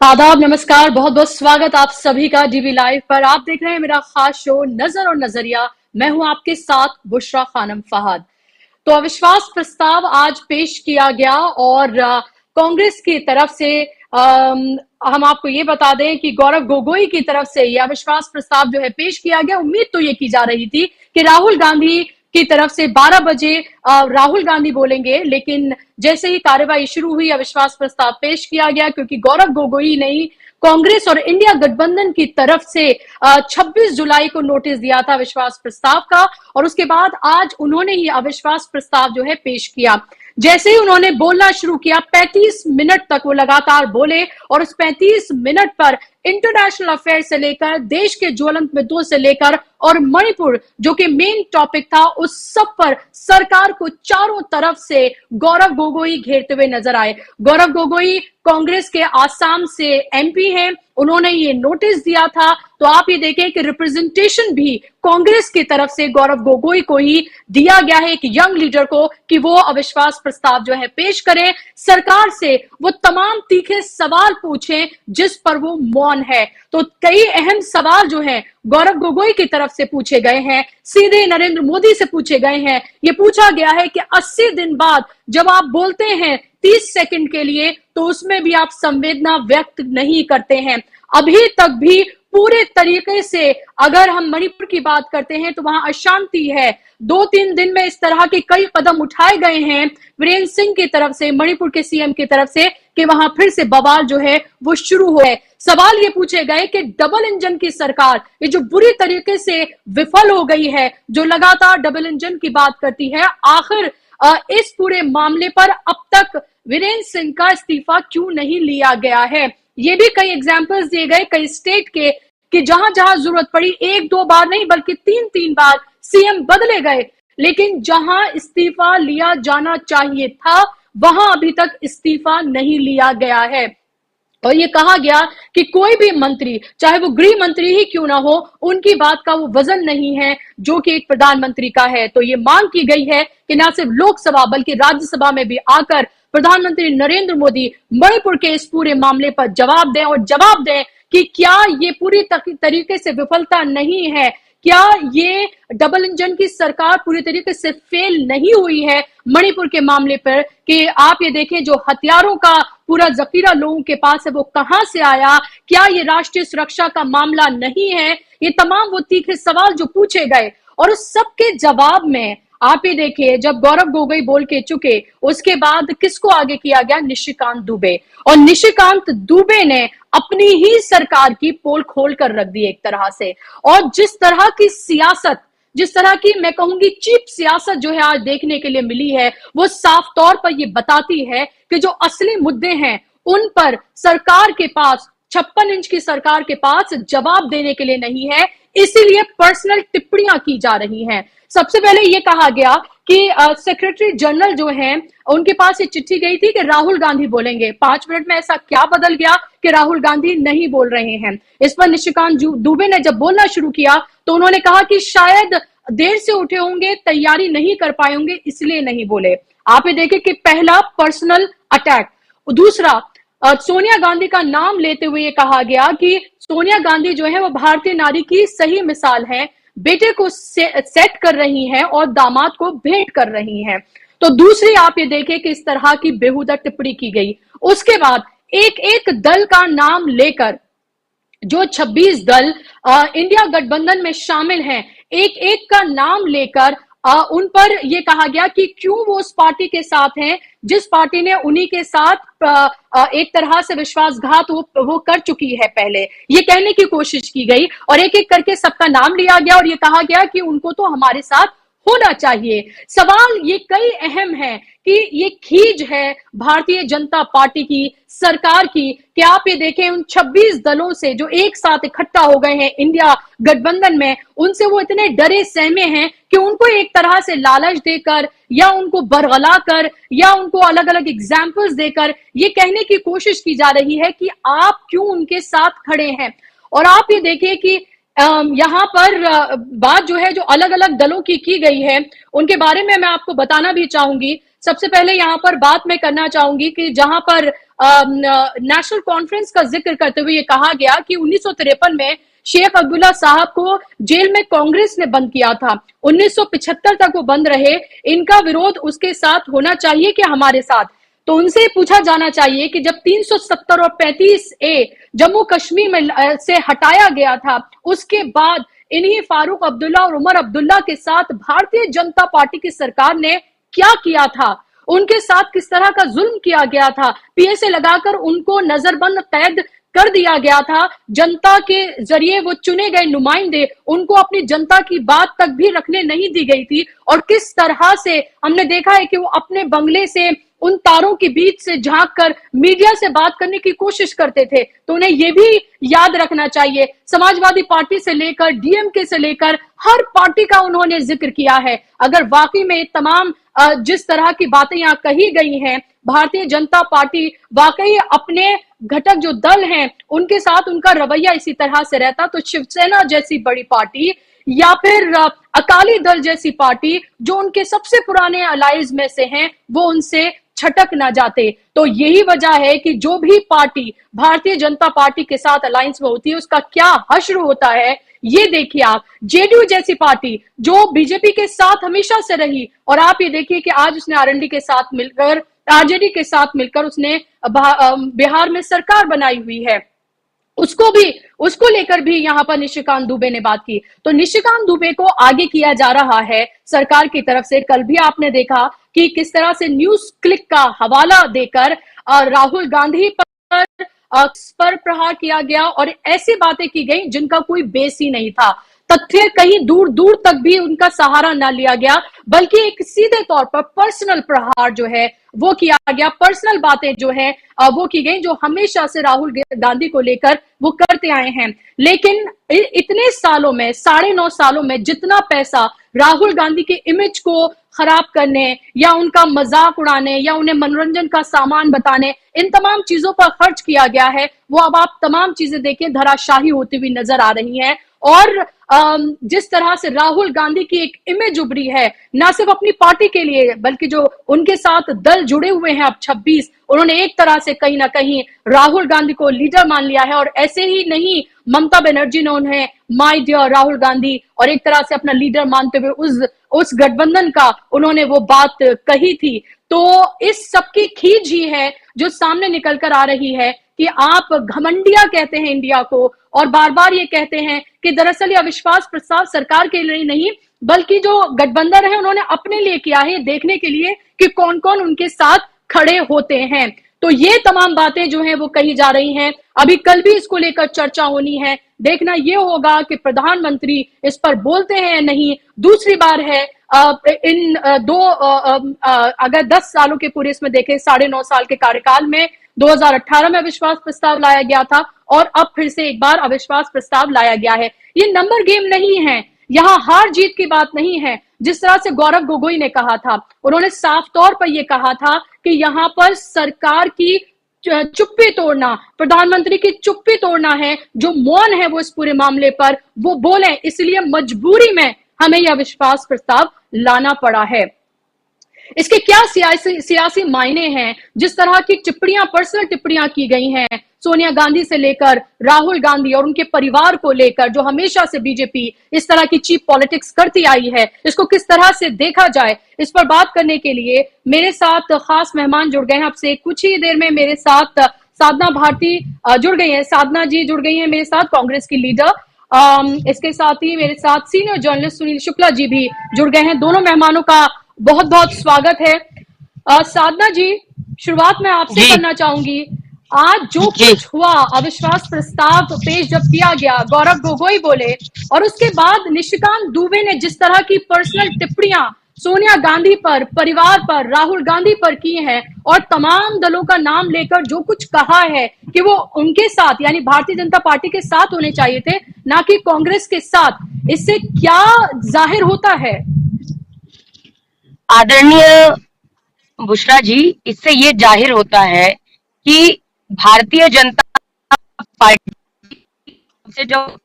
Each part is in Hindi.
आदाब, नमस्कार, बहुत बहुत स्वागत आप सभी का डीवी लाइव पर। आप देख रहे हैं मेरा खास शो नजर और नजरिया। मैं हूं आपके साथ बुशरा खानम फहद। तो अविश्वास प्रस्ताव आज पेश किया गया और कांग्रेस की तरफ से हम आपको ये बता दें कि गौरव गोगोई की तरफ से यह अविश्वास प्रस्ताव जो है पेश किया गया। उम्मीद तो ये की जा रही थी कि राहुल गांधी की तरफ से 12 बजे राहुल गांधी बोलेंगे, लेकिन जैसे ही कार्यवाही शुरू हुई अविश्वास प्रस्ताव पेश किया गया, क्योंकि गौरव गोगोई ने कांग्रेस और इंडिया गठबंधन की तरफ से 26 जुलाई को नोटिस दिया था अविश्वास प्रस्ताव का, और उसके बाद आज उन्होंने ही अविश्वास प्रस्ताव जो है पेश किया। जैसे ही उन्होंने बोलना शुरू किया 35 मिनट तक वो लगातार बोले, और उस 35 मिनट पर इंटरनेशनल अफेयर से लेकर देश के ज्वलंत मुद्दों से लेकर और मणिपुर जो कि मेन टॉपिक था, उस सब पर सरकार को चारों तरफ से गौरव गोगोई घेरते हुए नजर आए। गौरव गोगोई कांग्रेस के आसाम से एमपी हैं, उन्होंने ये नोटिस दिया था। तो आप ये देखें कि रिप्रेजेंटेशन भी कांग्रेस की तरफ से गौरव गोगोई को ही दिया गया है, एक यंग लीडर को, कि वो अविश्वास प्रस्ताव जो है पेश करें, सरकार से वो तमाम तीखे सवाल पूछें जिस पर वो मौन है। तो कई अहम सवाल जो हैं गौरव गोगोई की तरफ से पूछे गए हैं, सीधे नरेंद्र मोदी से पूछे गए हैं। ये पूछा गया है कि 80 दिन बाद जब आप बोलते हैं 30 सेकंड के लिए, तो उसमें भी आप संवेदना व्यक्त नहीं करते हैं। अभी तक भी पूरे तरीके से अगर हम मणिपुर की बात करते हैं तो वहां अशांति है। 2-3 दिन में इस तरह के कई कदम उठाए गए हैं वीरेंद्र सिंह की तरफ से, मणिपुर के सीएम की तरफ से, कि वहां फिर से बवाल जो है वो शुरू हो है। सवाल ये पूछे गए कि डबल इंजन की सरकार, ये जो बुरी तरीके से विफल हो गई है, जो लगातार डबल इंजन की बात करती है, आखिर इस पूरे मामले पर अब तक वीरेंद्र सिंह का इस्तीफा क्यों नहीं लिया गया है। ये भी कई एग्जाम्पल्स दिए गए कई स्टेट के, कि जहां जहां जरूरत पड़ी 1-2 बार नहीं बल्कि 3-3 बार सीएम बदले गए, लेकिन जहां इस्तीफा लिया जाना चाहिए था वहां अभी तक इस्तीफा नहीं लिया गया है। और ये कहा गया कि कोई भी मंत्री, चाहे वो गृह मंत्री ही क्यों ना हो, उनकी बात का वो वजन नहीं है जो कि एक प्रधानमंत्री का है। तो ये मांग की गई है कि न सिर्फ लोकसभा बल्कि राज्यसभा में भी आकर प्रधानमंत्री नरेंद्र मोदी मणिपुर के इस पूरे मामले पर जवाब दें, और जवाब दें कि क्या ये पूरी तरीके से विफलता नहीं है, क्या ये डबल इंजन की सरकार पूरी तरीके से फेल नहीं हुई है मणिपुर के मामले पर, कि आप ये देखें जो हथियारों का पूरा जखीरा लोगों के पास है वो कहां से आया, क्या ये राष्ट्रीय सुरक्षा का मामला नहीं है। ये तमाम वो तीखे सवाल जो पूछे गए, और उस सब के जवाब में आप ये देखिए जब गौरव गोगोई बोल के चुके, उसके बाद किसको आगे किया गया, निशिकांत दुबे। और निशिकांत दुबे ने अपनी ही सरकार की पोल खोल कर रख दी एक तरह से। और जिस तरह की सियासत, जिस तरह की मैं कहूंगी चीप सियासत जो है आज देखने के लिए मिली है, वो साफ तौर पर ये बताती है कि जो असली मुद्दे हैं उन पर सरकार के पास, 56 इंच की सरकार के पास जवाब देने के लिए नहीं है, इसीलिए पर्सनल टिप्पणियां की जा रही हैं। सबसे पहले ये कहा गया कि सेक्रेटरी जनरल जो हैं उनके पास ये चिट्ठी गई थी कि राहुल गांधी बोलेंगे। 5 मिनट में ऐसा क्या बदल गया कि राहुल गांधी नहीं बोल रहे हैं। इस पर निशिकांत दुबे ने जब बोलना शुरू किया तो उन्होंने कहा कि शायद देर से उठे होंगे, तैयारी नहीं कर पाए होंगे, इसलिए नहीं बोले। आप ये देखें कि पहला पर्सनल अटैक। दूसरा, सोनिया गांधी का नाम लेते हुए ये कहा गया कि सोनिया गांधी जो है वो भारतीय नारी की सही मिसाल है, बेटे को सेट कर रही हैं और दामाद को भेंट कर रही हैं। तो दूसरी आप ये देखें कि इस तरह की बेहुदा टिप्पणी की गई। उसके बाद एक एक दल का नाम लेकर, जो 26 दल इंडिया गठबंधन में शामिल हैं, एक एक का नाम लेकर उन पर यह कहा गया कि क्यों वो उस पार्टी के साथ हैं जिस पार्टी ने उन्हीं के साथ एक तरह से विश्वासघात वो कर चुकी है पहले। ये कहने की कोशिश की गई और एक एक करके सबका नाम लिया गया और ये कहा गया कि उनको तो हमारे साथ होना चाहिए। सवाल ये कई अहम है कि ये खींच है भारतीय जनता पार्टी की सरकार की, कि आप ये देखें उन 26 दलों से जो एक साथ इकट्ठा हो गए हैं इंडिया गठबंधन में, उनसे वो इतने डरे सहमे हैं कि उनको एक तरह से लालच देकर या उनको बरगला कर या उनको अलग अलग एग्जाम्पल्स देकर ये कहने की कोशिश की जा रही है कि आप क्यों उनके साथ खड़े हैं। और आप ये देखिए कि यहाँ पर बात जो है जो अलग अलग दलों की गई है उनके बारे में मैं आपको बताना भी चाहूंगी। सबसे पहले यहाँ पर बात मैं करना चाहूंगी कि जहां पर नेशनल कॉन्फ्रेंस का जिक्र करते हुए ये कहा गया कि 1953 में शेख अब्दुल्ला साहब को जेल में कांग्रेस ने बंद किया था, 1975 तक वो बंद रहे, इनका विरोध उसके साथ होना चाहिए कि हमारे साथ। तो उनसे पूछा जाना चाहिए कि जब 370 और 35A जम्मू कश्मीर में से हटाया गया था, उसके बाद इन्हीं फारूक अब्दुल्ला और उमर अब्दुल्ला के साथ भारतीय जनता पार्टी की सरकार ने क्या किया था, उनके साथ किस तरह का जुल्म किया गया था, पीएसए लगाकर उनको नजरबंद कैद कर दिया गया था, जनता के जरिए वो चुने गए नुमाइंदे, उनको अपनी जनता की बात तक भी रखने नहीं दी गई थी, और किस तरह से हमने देखा है कि वो अपने बंगले से उन तारों के बीच से झांक कर मीडिया से बात करने की कोशिश करते थे। तो उन्हें यह भी याद रखना चाहिए, समाजवादी पार्टी से लेकर डीएमके से लेकर हर पार्टी का उन्होंने जिक्र किया है। अगर वाकई में तमाम जिस तरह की बातें यहाँ कही गई हैं, भारतीय जनता पार्टी वाकई अपने घटक जो दल हैं उनके साथ उनका रवैया इसी तरह से रहता, तो शिवसेना जैसी बड़ी पार्टी या फिर अकाली दल जैसी पार्टी जो उनके सबसे पुराने अलाइज में से हैं, वो उनसे छटक ना जाते। तो यही वजह है कि जो भी पार्टी भारतीय जनता पार्टी के साथ अलायंस में होती है उसका क्या हश्र होता है, ये देखिए आप। जेडीयू जैसी पार्टी जो बीजेपी के साथ हमेशा से रही, और आप ये देखिए कि आज उसने आरएलडी के साथ मिलकर, आरजेडी के साथ मिलकर उसने बिहार में सरकार बनाई हुई है, उसको लेकर भी यहां पर निशिकांत दुबे ने बात की। तो निशिकांत दुबे को आगे किया जा रहा है सरकार की तरफ से। कल भी आपने देखा कि किस तरह से न्यूज क्लिक का हवाला देकर राहुल गांधी पर प्रहार किया गया और ऐसी बातें की गई जिनका कोई बेस ही नहीं था। तथ्य कहीं दूर दूर तक भी उनका सहारा ना लिया गया, बल्कि एक सीधे तौर पर पर्सनल प्रहार जो है वो किया गया, पर्सनल बातें जो है वो की गई, जो हमेशा से राहुल गांधी को लेकर वो करते आए हैं। लेकिन इतने सालों में, 9.5 सालों में जितना पैसा राहुल गांधी के इमेज को खराब करने या उनका मजाक उड़ाने या उन्हें मनोरंजन का सामान बताने, इन तमाम चीजों पर खर्च किया गया है, वो अब आप तमाम चीजें देखें धराशाही होती हुई नजर आ रही हैं। और जिस तरह से राहुल गांधी की एक इमेज उभरी है, ना सिर्फ अपनी पार्टी के लिए बल्कि जो उनके साथ दल जुड़े हुए हैं अब 26, उन्होंने एक तरह से कहीं ना कहीं राहुल गांधी को लीडर मान लिया है। और ऐसे ही नहीं, ममता बनर्जी ने उन्हें माय डियर राहुल गांधी और एक तरह से अपना लीडर मानते हुए उस गठबंधन का उन्होंने वो बात कही थी। तो इस सबकी खींच ही है जो सामने निकल कर आ रही है कि आप घमंडिया कहते हैं इंडिया को, और बार बार ये कहते हैं कि दरअसल ये अविश्वास प्रस्ताव सरकार के लिए नहीं बल्कि जो गठबंधन है उन्होंने अपने लिए किया है, देखने के लिए कि कौन कौन उनके साथ खड़े होते हैं। तो ये तमाम बातें जो हैं वो कही जा रही हैं। अभी कल भी इसको लेकर चर्चा होनी है, देखना ये होगा कि प्रधानमंत्री इस पर बोलते हैं या नहीं। दूसरी बार है अगर 10 सालों के पूरे इसमें देखें, 9.5 साल के कार्यकाल में 2018 में अविश्वास प्रस्ताव लाया गया था और अब फिर से एक बार अविश्वास प्रस्ताव लाया गया है। ये नंबर गेम नहीं है, यहाँ हार जीत की बात नहीं है। जिस तरह से गौरव गोगोई ने कहा था, उन्होंने साफ तौर पर यह कहा था कि यहाँ पर सरकार की चुप्पी तोड़ना, प्रधानमंत्री की चुप्पी तोड़ना है, जो मौन है वो इस पूरे मामले पर वो बोले, इसलिए मजबूरी में हमें यह अविश्वास प्रस्ताव लाना पड़ा है। इसके क्या सियासी मायने हैं? जिस तरह की टिप्पणियां, पर्सनल टिप्पणियां की गई हैं सोनिया गांधी से लेकर राहुल गांधी और उनके परिवार को लेकर, जो हमेशा से बीजेपी इस तरह की चीप पॉलिटिक्स करती आई है, इसको किस तरह से देखा जाए, इस पर बात करने के लिए मेरे साथ खास मेहमान जुड़ गए हैं। आपसे कुछ ही देर में मेरे साथ साधना भारती जुड़ गई है, साधना जी जुड़ गई है मेरे साथ, कांग्रेस की लीडर। इसके साथ ही मेरे साथ सीनियर जर्नलिस्ट सुनील शुक्ला जी भी जुड़ गए हैं। दोनों मेहमानों का बहुत बहुत स्वागत है। साधना जी, शुरुआत मैं आपसे करना चाहूंगी। आज जो कुछ हुआ, अविश्वास प्रस्ताव पेश जब किया गया, गौरव गोगोई बोले और उसके बाद निशिकांत दुबे ने जिस तरह की पर्सनल टिप्पणियां सोनिया गांधी पर, परिवार पर, राहुल गांधी पर की हैं और तमाम दलों का नाम लेकर जो कुछ कहा है कि वो उनके साथ यानी भारतीय जनता पार्टी के साथ होने चाहिए थे, ना कि कांग्रेस के साथ, इससे क्या जाहिर होता है? आदरणीय बुशरा जी, इससे ये जाहिर होता है कि भारतीय जनता पार्टी से जब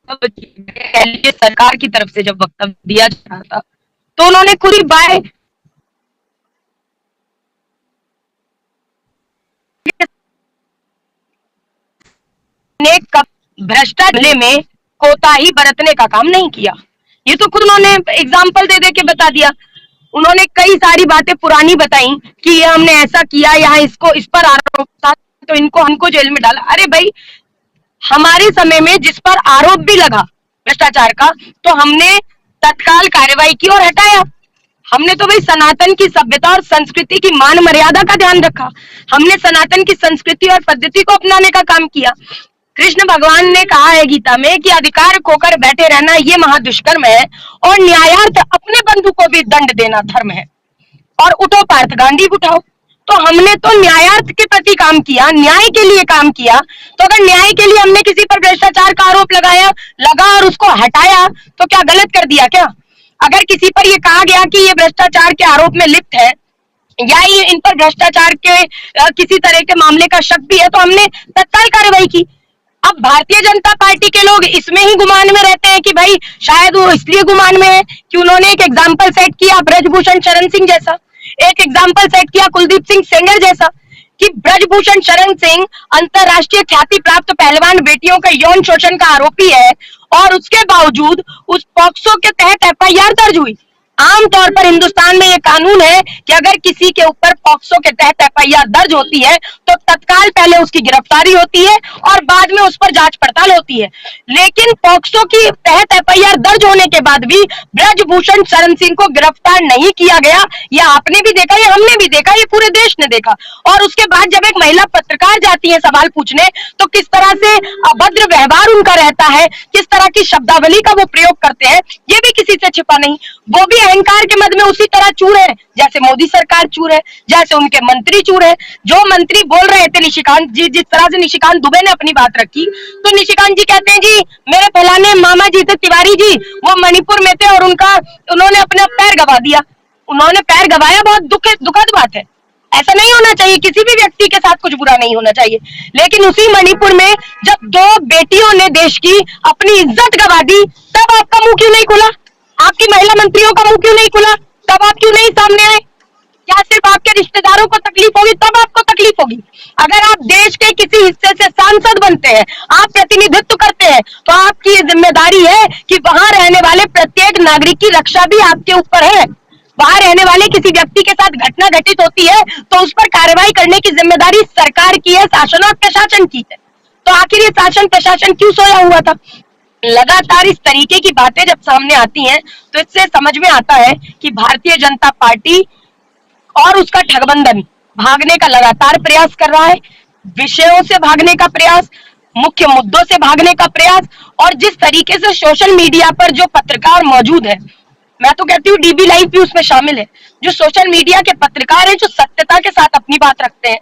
सरकार की तरफ से जब वक्तव्य दिया जा रहा था तो उन्होंने खुद ही बाय भ्रष्टाचार में कोताही बरतने का काम नहीं किया। ये तो खुद उन्होंने एग्जाम्पल दे दे के बता दिया। उन्होंने कई सारी बातें पुरानी बताई कि ये हमने ऐसा किया, यहाँ इसको इस पर आरोप था तो इनको हमको जेल में डाला। अरे भाई, हमारे समय में जिस पर आरोप भी लगा भ्रष्टाचार का, तो हमने तत्काल कार्रवाई की और हटाया। हमने तो भाई सनातन की सभ्यता और संस्कृति की मान मर्यादा का ध्यान रखा। हमने सनातन की संस्कृति और पद्धति को अपनाने का काम किया। कृष्ण भगवान ने कहा है गीता में कि अधिकार खोकर बैठे रहना ये महादुष्कर्म है और न्यायार्थ अपने बंधु को भी दंड देना धर्म है। और उठो पार्थ गांधी उठाओ। तो हमने तो न्यायार्थ के प्रति काम किया, न्याय के लिए काम किया। तो अगर न्याय के लिए हमने किसी पर भ्रष्टाचार का आरोप लगा और उसको हटाया, तो क्या गलत कर दिया क्या? अगर किसी पर ये कहा गया कि ये भ्रष्टाचार के आरोप में लिप्त है या ये इन पर भ्रष्टाचार के किसी तरह के मामले का शक भी है, तो हमने तत्काल कार्रवाई की। अब भारतीय जनता पार्टी के लोग इसमें ही गुमान में रहते हैं कि भाई शायद वो इसलिए गुमान में है कि उन्होंने एक एग्जाम्पल सेट किया ब्रजभूषण शरण सिंह जैसा, एक एग्जाम्पल सेट किया कुलदीप सिंह सेंगर जैसा, कि ब्रजभूषण शरण सिंह अंतरराष्ट्रीय ख्याति प्राप्त पहलवान बेटियों का यौन शोषण का आरोपी है और उसके बावजूद उस पॉक्सो के तहत एफआईआर दर्ज हुई। आमतौर पर हिंदुस्तान में ये कानून है कि अगर किसी के ऊपर पॉक्सो के तहत एफआईआर दर्ज होती है तो तत्काल पहले उसकी गिरफ्तारी होती है और बाद में उस पर जांच पड़ताल होती है। लेकिन पॉक्सो की तहत एफआईआर दर्ज होने के बाद भी ब्रजभूषण शरण सिंह को गिरफ्तार नहीं किया गया। यह आपने भी देखा, ये हमने भी देखा, ये पूरे देश ने देखा। और उसके बाद जब एक महिला पत्रकार जाती है सवाल पूछने, तो किस तरह से अभद्र व्यवहार उनका रहता है, किस तरह की शब्दावली का वो प्रयोग करते हैं, ये भी किसी से छिपा नहीं। वो भी अहंकार के मद में उसी तरह चूर है जैसे मोदी सरकार चूर है, जैसे उनके मंत्री चूर है। जो मंत्री बोल रहे थे निशिकांत जी, जिस तरह से निशिकांत दुबे ने अपनी बात रखी, तो निशिकांत जी कहते हैं जी मेरे फैलाने मामा जी थे तिवारी जी, वो मणिपुर में थे और उन्होंने अपना पैर गवा दिया। उन्होंने पैर गवाया, बहुत दुखद बात है। ऐसा नहीं होना चाहिए, किसी भी व्यक्ति के साथ कुछ बुरा नहीं होना चाहिए। लेकिन उसी मणिपुर में जब दो बेटियों ने देश की अपनी इज्जत गवा दी, तब आपका मुंह क्यों नहीं खुला? आपकी महिला मंत्रियों का मुंह क्यों नहीं खुला? तब आप क्यों नहीं सामने आए? क्या सिर्फ आपके रिश्तेदारों को तकलीफ होगी तब आपको तकलीफ होगी? अगर आप देश के किसी हिस्से से सांसद बनते हैं, आप प्रतिनिधित्व करते हैं, तो आपकी जिम्मेदारी है कि वहां रहने वाले प्रत्येक नागरिक की रक्षा भी आपके ऊपर है। वहां रहने वाले किसी व्यक्ति के साथ घटना घटित होती है तो उस पर कार्रवाई करने की जिम्मेदारी सरकार की है, शासन और प्रशासन की है। तो आखिर ये शासन प्रशासन क्यों सोया हुआ था? लगातार इस तरीके की बातें जब सामने आती हैं तो इससे समझ में आता है कि भारतीय जनता पार्टी और उसका ठगबंधन भागने का लगातार प्रयास कर रहा है। विषयों से भागने का प्रयास, मुख्य मुद्दों से भागने का प्रयास, और जिस तरीके से सोशल मीडिया पर जो पत्रकार मौजूद है, मैं तो कहती हूँ डीबी लाइव भी उसमें शामिल है, जो सोशल मीडिया के पत्रकार हैं, जो सत्यता के साथ अपनी बात रखते हैं,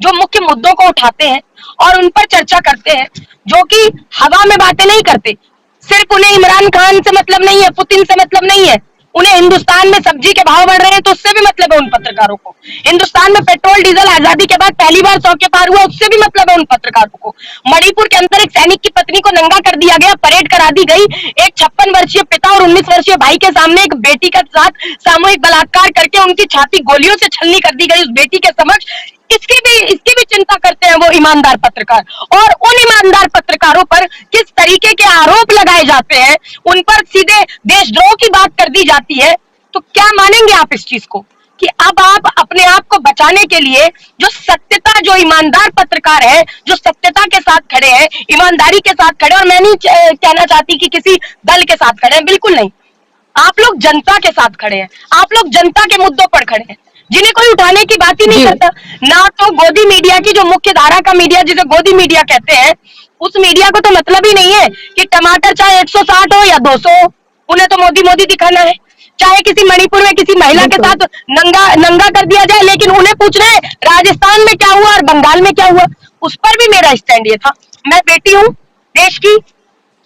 जो मुख्य मुद्दों को उठाते हैं और उन पर चर्चा करते हैं, जो कि हवा में बातें नहीं करते। सिर्फ उन्हें इमरान खान से मतलब नहीं है, पुतिन से मतलब नहीं है, उन्हें हिंदुस्तान में सब्जी के भाव बढ़ रहे हैं तो उससे भी मतलब है उन पत्रकारों को। हिंदुस्तान में पेट्रोल डीजल आजादी के बाद पहली बार 100 के पार हुआ, उससे भी मतलब है उन पत्रकारों को। मणिपुर के अंदर एक सैनिक की पत्नी को नंगा कर दिया गया, परेड करा दी गई। एक 56 वर्षीय पिता और 19 वर्षीय भाई के सामने एक बेटी के साथ सामूहिक बलात्कार करके उनकी छाती गोलियों से छलनी कर दी गई उस बेटी के समक्ष। इसकी भी चिंता करते हैं वो ईमानदार पत्रकार। और उन ईमानदार पत्रकारों पर किस तरीके के आरोप लगाए जाते हैं, उन पर सीधे देशद्रोह की बात कर दी जाती है, तो क्या मानेंगे आप इस चीज को कि अब आप अपने आप को बचाने के लिए जो सत्यता, जो ईमानदार पत्रकार है, जो सत्यता के साथ खड़े हैं, ईमानदारी के साथ खड़े, और मैं नहीं कहना चाहती कि किसी दल के साथ खड़े हैं, बिल्कुल नहीं, आप लोग जनता के साथ खड़े हैं, आप लोग जनता के मुद्दों पर खड़े हैं, जिन्हें कोई उठाने की बात ही नहीं करता। ना तो गोदी मीडिया की, जो मुख्य धारा का मीडिया जिसे गोदी मीडिया कहते हैं, उस मीडिया को तो मतलब ही नहीं है कि टमाटर चाहे 160 हो या 200 हो, उन्हें तो मोदी मोदी दिखाना है। चाहे किसी मणिपुर में किसी महिला के साथ नंगा कर दिया जाए, लेकिन उन्हें पूछ रहे हैं राजस्थान में क्या हुआ और बंगाल में क्या हुआ। उस पर भी मेरा स्टैंड ये था, मैं बेटी हूँ देश की,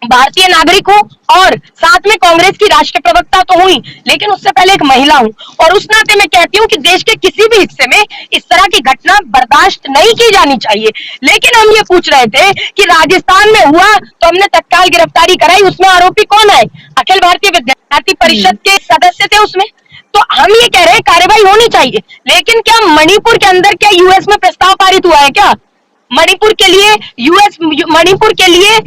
भारतीय नागरिक हूँ और साथ में कांग्रेस की राष्ट्रीय प्रवक्ता तो हुई, लेकिन उससे पहले एक महिला हूँ, और उस नाते मैं कहती हूँ कि देश के किसी भी हिस्से में इस तरह की घटना बर्दाश्त नहीं की जानी चाहिए। लेकिन हम ये पूछ रहे थे कि राजस्थान में हुआ तो हमने तत्काल गिरफ्तारी कराई, उसमें आरोपी कौन आए? अखिल भारतीय विद्यार्थी परिषद के सदस्य थे उसमें। तो हम ये कह रहे हैं कार्रवाई होनी चाहिए, लेकिन क्या मणिपुर के अंदर क्या यूएस में प्रस्ताव पारित हुआ है क्या? मणिपुर के लिए मणिपुर के लिए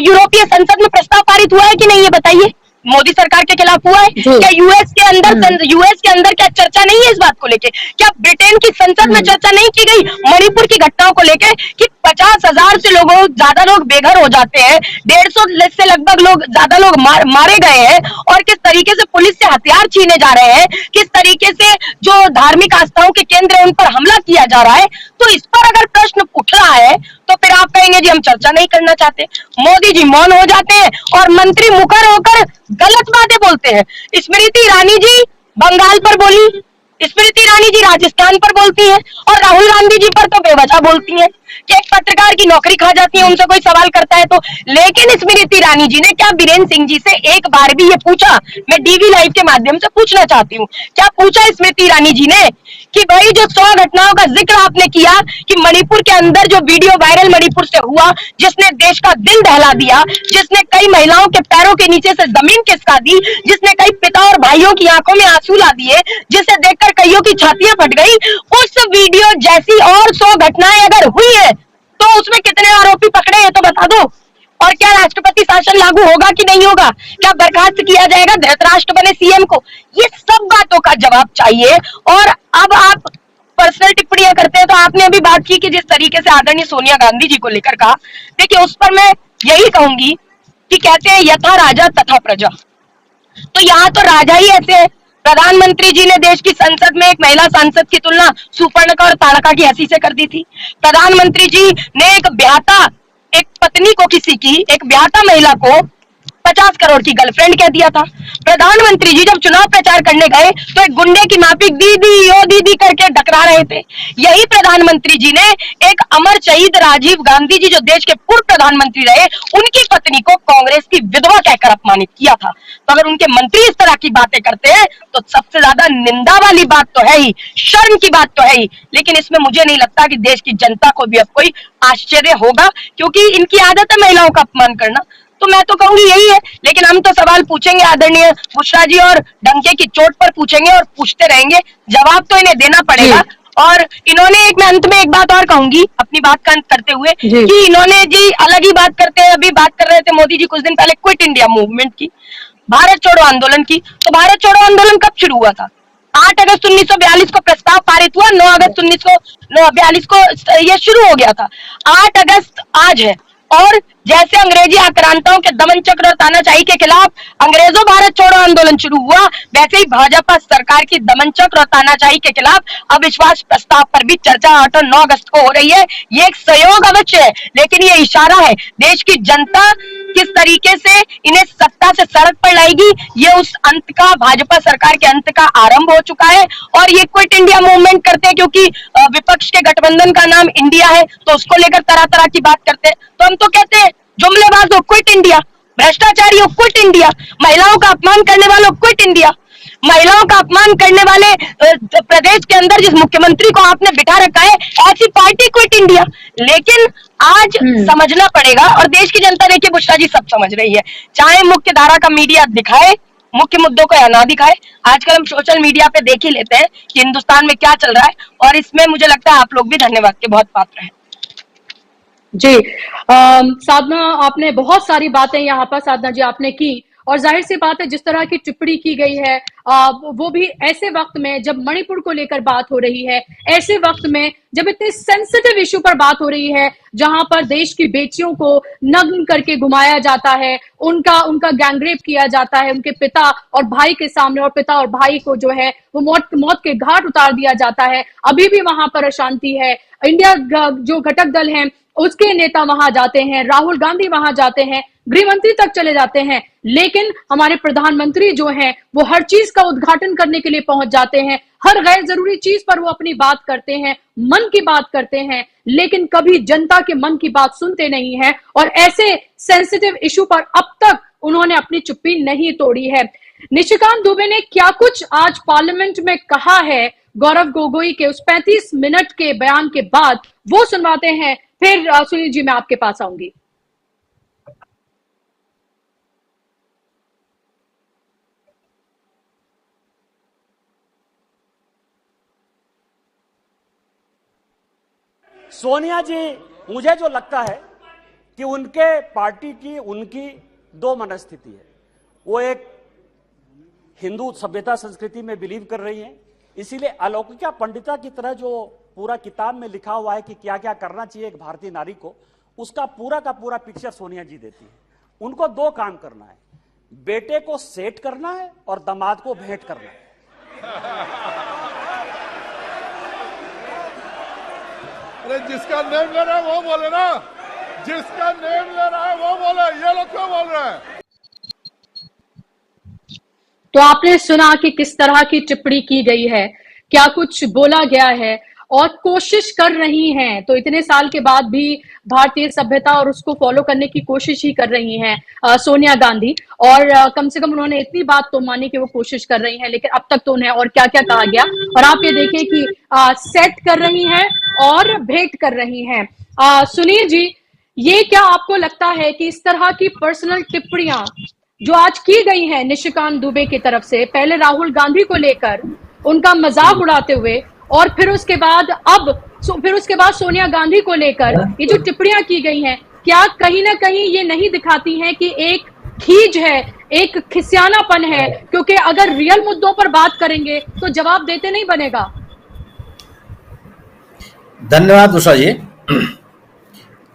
यूरोपीय संसद में प्रस्ताव पारित हुआ है कि नहीं, ये बताइए। मोदी सरकार के खिलाफ हुआ है क्या? यूएस के अंदर क्या चर्चा नहीं है इस बात को लेके? क्या ब्रिटेन की संसद में चर्चा नहीं की गई मणिपुर की घटनाओं को लेके कि 50,000 से ज्यादा लोग बेघर हो जाते हैं, 150 से लगभग ज्यादा लोग मारे गए हैं, और किस तरीके से पुलिस से हथियार छीने जा रहे हैं, किस तरीके से जो धार्मिक आस्थाओं के केंद्र है उन पर हमला किया जा रहा है। तो इस पर अगर प्रश्न उठ रहा है तो फिर आप कहेंगे जी हम चर्चा नहीं करना चाहते। मोदी जी मौन हो जाते हैं और मंत्री मुखर होकर गलत बातें बोलते हैं। स्मृति ईरानी जी बंगाल पर बोली, स्मृति ईरानी जी राजस्थान पर बोलती हैं, और राहुल गांधी जी पर तो बेवजह बोलती हैं कि एक पत्रकार की नौकरी खा जाती है उनसे कोई सवाल करता है तो। लेकिन स्मृति ईरानी जी ने क्या बीरेन सिंह जी से एक बार भी ये पूछा? मैं डीवी लाइव के माध्यम से पूछना चाहती हूँ, क्या पूछा स्मृति ईरानी जी ने कि भाई जो 100 घटनाओं का जिक्र आपने किया कि मणिपुर के अंदर जो वीडियो वायरल मणिपुर से हुआ, जिसने देश का दिल दहला दिया, जिसने कई महिलाओं के पैरों के नीचे से जमीन खिसका दी, जिसने कई पिता और भाइयों की आंखों में आंसू ला दिए, जिसे देखकर कईयों की छातियां फट गई, उस वीडियो जैसी और 100 घटनाएं अगर हुई है तो उसमें कितने आरोपी पकड़े हैं तो बता दो। और क्या राष्ट्रपति शासन लागू होगा कि नहीं होगा? क्या बर्खास्त किया जाएगा धृतराष्ट्र बने सीएम को? ये सब बातों का जवाब चाहिए। और अब आप पर्सनल टिप्पणियां करते हैं तो आपने अभी बात की कि जिस तरीके से आदरणीय सोनिया गांधी जी को लेकर कहा, देखिए उस पर मैं यही कहूंगी कि कहते हैं यथा राजा तथा प्रजा, तो यहाँ तो राजा ही ऐसे है। प्रधानमंत्री जी ने देश की संसद में एक महिला सांसद की तुलना सुपर्णका और ताड़का की हंसी से कर दी थी। प्रधानमंत्री जी ने एक पत्नी को किसी की, एक ब्याहता महिला को 50 करोड़ की गर्लफ्रेंड कह दिया था। प्रधानमंत्री जी जब चुनाव प्रचार करने गए तो एक गुंडे की माफिक दीदी ओ दीदी करके डकरा रहे थे। यही प्रधानमंत्री जी ने एक अमर शहीद राजीव गांधी जी जो देश के पूर्व प्रधानमंत्री रहे, उनकी पत्नी को कांग्रेस की विधवा कहकर अपमानित किया था। तो अगर उनके मंत्री इस तरह की बातें करते हैं तो सबसे ज्यादा निंदा वाली बात तो है ही, शर्म की बात तो है ही। लेकिन इसमें मुझे नहीं लगता कि देश की जनता को भी अब कोई आश्चर्य होगा, क्योंकि इनकी आदत है महिलाओं का अपमान करना। तो मैं तो कहूंगी यही है। लेकिन हम तो सवाल पूछेंगे आदरणीय बुशरा जी, और डंके की चोट पर पूछेंगे और पूछते रहेंगे, जवाब तो इन्हें देना पड़ेगा। और इन्होंने मैं अंत में एक बात और कहूंगी अपनी बात का अंत करते हुए कि इन्होंने जी अलग ही बात करते हैं। अभी बात कर रहे थे मोदी जी कुछ दिन पहले क्विट इंडिया मूवमेंट की, भारत छोड़ो आंदोलन की। तो भारत छोड़ो आंदोलन कब शुरू हुआ था? 8 अगस्त 1942 को प्रस्ताव पारित हुआ, 9 अगस्त 1942 को यह शुरू हो गया था। 8 अगस्त आज है, और जैसे अंग्रेजी आक्रांताओं के दमन चक्र और तानाशाही के खिलाफ अंग्रेजों भारत छोड़ो आंदोलन शुरू हुआ, वैसे ही भाजपा सरकार की दमन चक्र और तानाशाही के खिलाफ अविश्वास प्रस्ताव पर भी चर्चा 8 और 9 अगस्त को हो रही है। ये एक सहयोग अवश्य है, लेकिन ये इशारा है देश की जनता किस तरीके से इन्हें सत्ता से सड़क पर लाएगी। ये उस अंत का, भाजपा सरकार के अंत का आरंभ हो चुका है। और ये क्विट इंडिया मूवमेंट करते हैं क्योंकि विपक्ष के गठबंधन का नाम इंडिया है, तो उसको लेकर तरह तरह की बात करते हैं। तो हम तो कहते हैं जुमलेबाज हो क्विट इंडिया, भ्रष्टाचारी हो क्विट इंडिया, महिलाओं का अपमान करने वालों क्विट इंडिया। महिलाओं का अपमान करने वाले प्रदेश के अंदर जिस मुख्यमंत्री को आपने बिठा रखा है, ऐसी पार्टी क्विट इंडिया। लेकिन आज समझना पड़ेगा, और देश की जनता देखिए बुशरा जी सब समझ रही है, चाहे मुख्य धारा का मीडिया दिखाए, मुख्य मुद्दों को या ना दिखाए। आजकल हम सोशल मीडिया पे देख ही लेते हैं कि हिंदुस्तान में क्या चल रहा है, और इसमें मुझे लगता है आप लोग भी धन्यवाद के बहुत पात्र हैं। जी साधना, आपने बहुत सारी बातें यहाँ पर साधना जी आपने की, और जाहिर सी बात है जिस तरह की टिप्पणी की गई है वो भी ऐसे वक्त में जब मणिपुर को लेकर बात हो रही है, ऐसे वक्त में जब इतने सेंसिटिव इशू पर बात हो रही है, जहां पर देश की बेटियों को नग्न करके घुमाया जाता है, उनका गैंगरेप किया जाता है उनके पिता और भाई के सामने, और पिता और भाई को जो है वो मौत के घाट उतार दिया जाता है। अभी भी वहां पर अशांति है। इंडिया जो घटक दल है उसके नेता वहां जाते हैं, राहुल गांधी वहां जाते हैं, गृह मंत्री तक चले जाते हैं, लेकिन हमारे प्रधानमंत्री जो हैं वो हर चीज का उद्घाटन करने के लिए पहुंच जाते हैं। हर गैर जरूरी चीज पर वो अपनी बात करते हैं, मन की बात करते हैं, लेकिन कभी जनता के मन की बात सुनते नहीं है। और ऐसे सेंसिटिव इशू पर अब तक उन्होंने अपनी चुप्पी नहीं तोड़ी है। निशिकांत दुबे ने क्या कुछ आज पार्लियामेंट में कहा है गौरव गोगोई के उस 35 मिनट के बयान के बाद, वो सुनवाते हैं, फिर सुनील जी मैं आपके पास आऊंगी। सोनिया जी मुझे जो लगता है कि उनके पार्टी की उनकी दो मनस्थिति है। वो एक हिंदू सभ्यता संस्कृति में बिलीव कर रही हैं, इसीलिए अलौकिका पंडिता की तरह जो पूरा किताब में लिखा हुआ है कि क्या क्या करना चाहिए एक भारतीय नारी को, उसका पूरा का पूरा पिक्चर सोनिया जी देती है। उनको दो काम करना है, बेटे को सेट करना है और दामाद को भेंट करना है। अरे जिसका नेम ले रहा है वो बोले ना, जिसका नेम ले रहा है वो बोले, ये लोग क्यों बोल रहे हैं? तो आपने सुना कि किस तरह की टिप्पणी की गई है, क्या कुछ बोला गया है, और कोशिश कर रही हैं, तो इतने साल के बाद भी भारतीय सभ्यता और उसको फॉलो करने की कोशिश ही कर रही हैं सोनिया गांधी। और कम से कम उन्होंने इतनी बात तो मानी कि वो कोशिश कर रही हैं, लेकिन अब तक तो उन्हें और क्या क्या कहा गया। और आप ये देखिए कि सेट कर रही हैं और भेंट कर रही हैं। सुनील जी, ये क्या आपको लगता है कि इस तरह की पर्सनल टिप्पणियां जो आज की गई हैं निशिकांत दुबे की तरफ से, पहले राहुल गांधी को लेकर उनका मजाक उड़ाते हुए, और फिर उसके बाद सोनिया गांधी को लेकर ये जो टिप्पणियां की गई हैं, क्या कहीं ना कहीं ये नहीं दिखाती हैं कि एक खीज है, एक खिसियानापन है? क्योंकि अगर रियल मुद्दों पर बात करेंगे तो जवाब देते नहीं बनेगा। धन्यवाद उषा जी।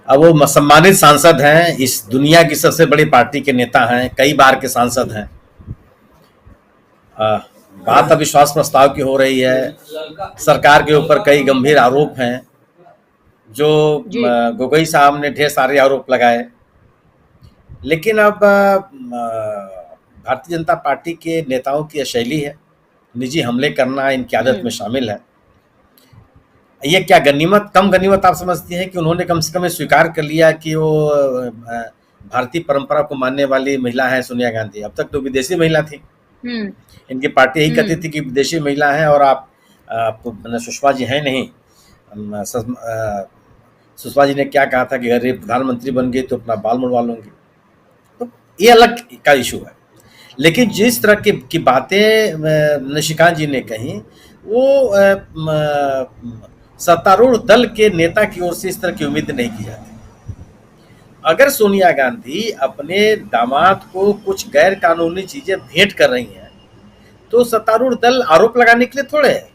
अब वो सम्मानित सांसद हैं, इस दुनिया की सबसे बड़ी पार्टी के नेता हैं, कई बार के सांसद हैं। बात अविश्वास प्रस्ताव की हो रही है, सरकार के ऊपर कई गंभीर आरोप हैं, जो गोगोई साहब ने ढेर सारे आरोप लगाए। लेकिन अब भारतीय जनता पार्टी के नेताओं की यह शैली है, निजी हमले करना इनकी आदत में शामिल है। ये क्या कम गनीमत आप समझती हैं कि उन्होंने कम से कम स्वीकार कर लिया कि वो भारतीय परंपरा को मानने वाली महिला है सोनिया गांधी। अब तक तो विदेशी महिला थी, इनकी पार्टी यही कहती थी कि विदेशी महिला है और आप सुषमा जी हैं नहीं। सुषमा जी ने क्या कहा था कि अगर ये प्रधानमंत्री बन गई तो अपना बाल मुड़वा लूंगी, तो ये अलग का इशू है। लेकिन जिस तरह की बातें निशिकांत जी ने कही, वो सत्तारूढ़ दल के नेता की ओर से इस तरह की उम्मीद नहीं की जाती। अगर सोनिया गांधी अपने दामाद को कुछ गैर कानूनी चीजें भेंट कर रही हैं, तो सत्तारूढ़ दल आरोप लगाने के लिए थोड़े है।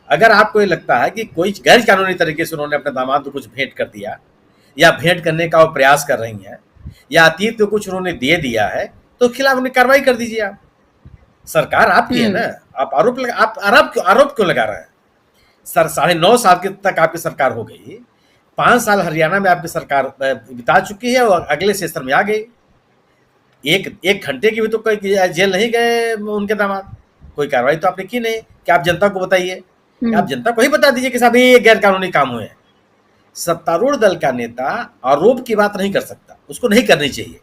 अगर आपको ये लगता है कि कोई गैर कानूनी तरीके से उन्होंने अपने दामाद को कुछ भेंट कर दिया, या भेंट करने का वो प्रयास कर रही हैं, या अतीत में कुछ उन्होंने दे दिया है, तो खिलाफ उन्हें कार्रवाई कर दीजिए। आप सरकार आपकी है ना, आप आरोप क्यों लगा रहे हैं? 9.5 साल तक आपकी सरकार हो गई, 5 साल हरियाणा में आपकी सरकार बिता चुकी है और अगले सेशन में आ गई। एक घंटे की भी तो कोई जेल नहीं गए उनके दामाद, कोई कार्रवाई तो आपने की नहीं। क्या आप जनता को बताइए, आप जनता को ही बता दीजिए कि साहब ये गैर कानूनी काम हुए हैं। सत्तारूढ़ दल का नेता आरोप की बात नहीं कर सकता, उसको नहीं करनी चाहिए।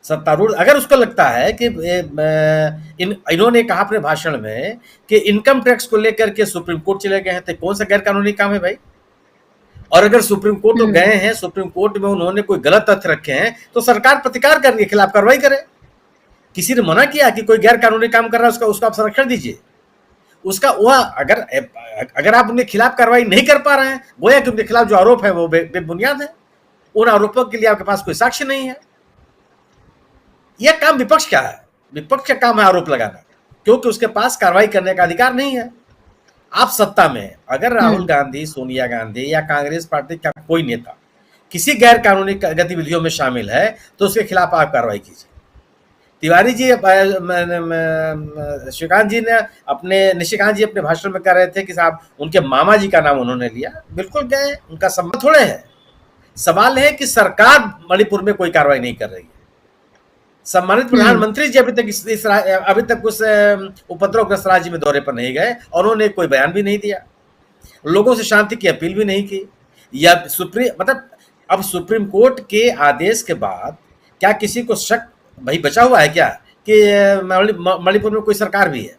सत्तारूढ़ अगर उसको लगता है कि इन्होंने कहा अपने भाषण में कि इनकम टैक्स को लेकर के सुप्रीम कोर्ट चले गए हैं, तो कौन सा गैर कानूनी काम है भाई? और अगर सुप्रीम कोर्ट तो गए हैं, सुप्रीम कोर्ट में उन्होंने कोई गलत तथ्य रखे हैं, तो सरकार प्रतिकार करने के खिलाफ कार्रवाई करे। किसी ने मना किया कि कोई गैर कानूनी काम कर रहा है, उसका आप संरक्षण दीजिए। उसका वह अगर आप उनके खिलाफ कार्रवाई नहीं कर पा रहे हैं, गोया कि उनके खिलाफ जो आरोप है वो बेबुनियाद है, उन आरोपों के लिए आपके पास कोई साक्ष्य नहीं है। यह काम विपक्ष का है, विपक्ष का काम है आरोप लगाना, क्योंकि उसके पास कार्रवाई करने का अधिकार नहीं है। आप सत्ता में, अगर राहुल गांधी, सोनिया गांधी या कांग्रेस पार्टी का कोई नेता किसी गैर कानूनी गतिविधियों में शामिल है, तो उसके खिलाफ आप कार्रवाई कीजिए। तिवारी जी, निशिकांत जी अपने भाषण में कह रहे थे कि साहब उनके मामा जी का नाम उन्होंने लिया, बिल्कुल गए, उनका सम्मान थोड़े है। सवाल है कि सरकार मणिपुर में कोई कार्रवाई नहीं कर रही है। सम्मानित प्रधानमंत्री जी अभी तक उस उपद्रवग्रस्त राज्य में दौरे पर नहीं गए और उन्होंने कोई बयान भी नहीं दिया, लोगों से शांति की अपील भी नहीं की। या अब सुप्रीम कोर्ट के आदेश के बाद क्या किसी को शक भाई बचा हुआ है क्या कि मणिपुर में कोई सरकार भी है?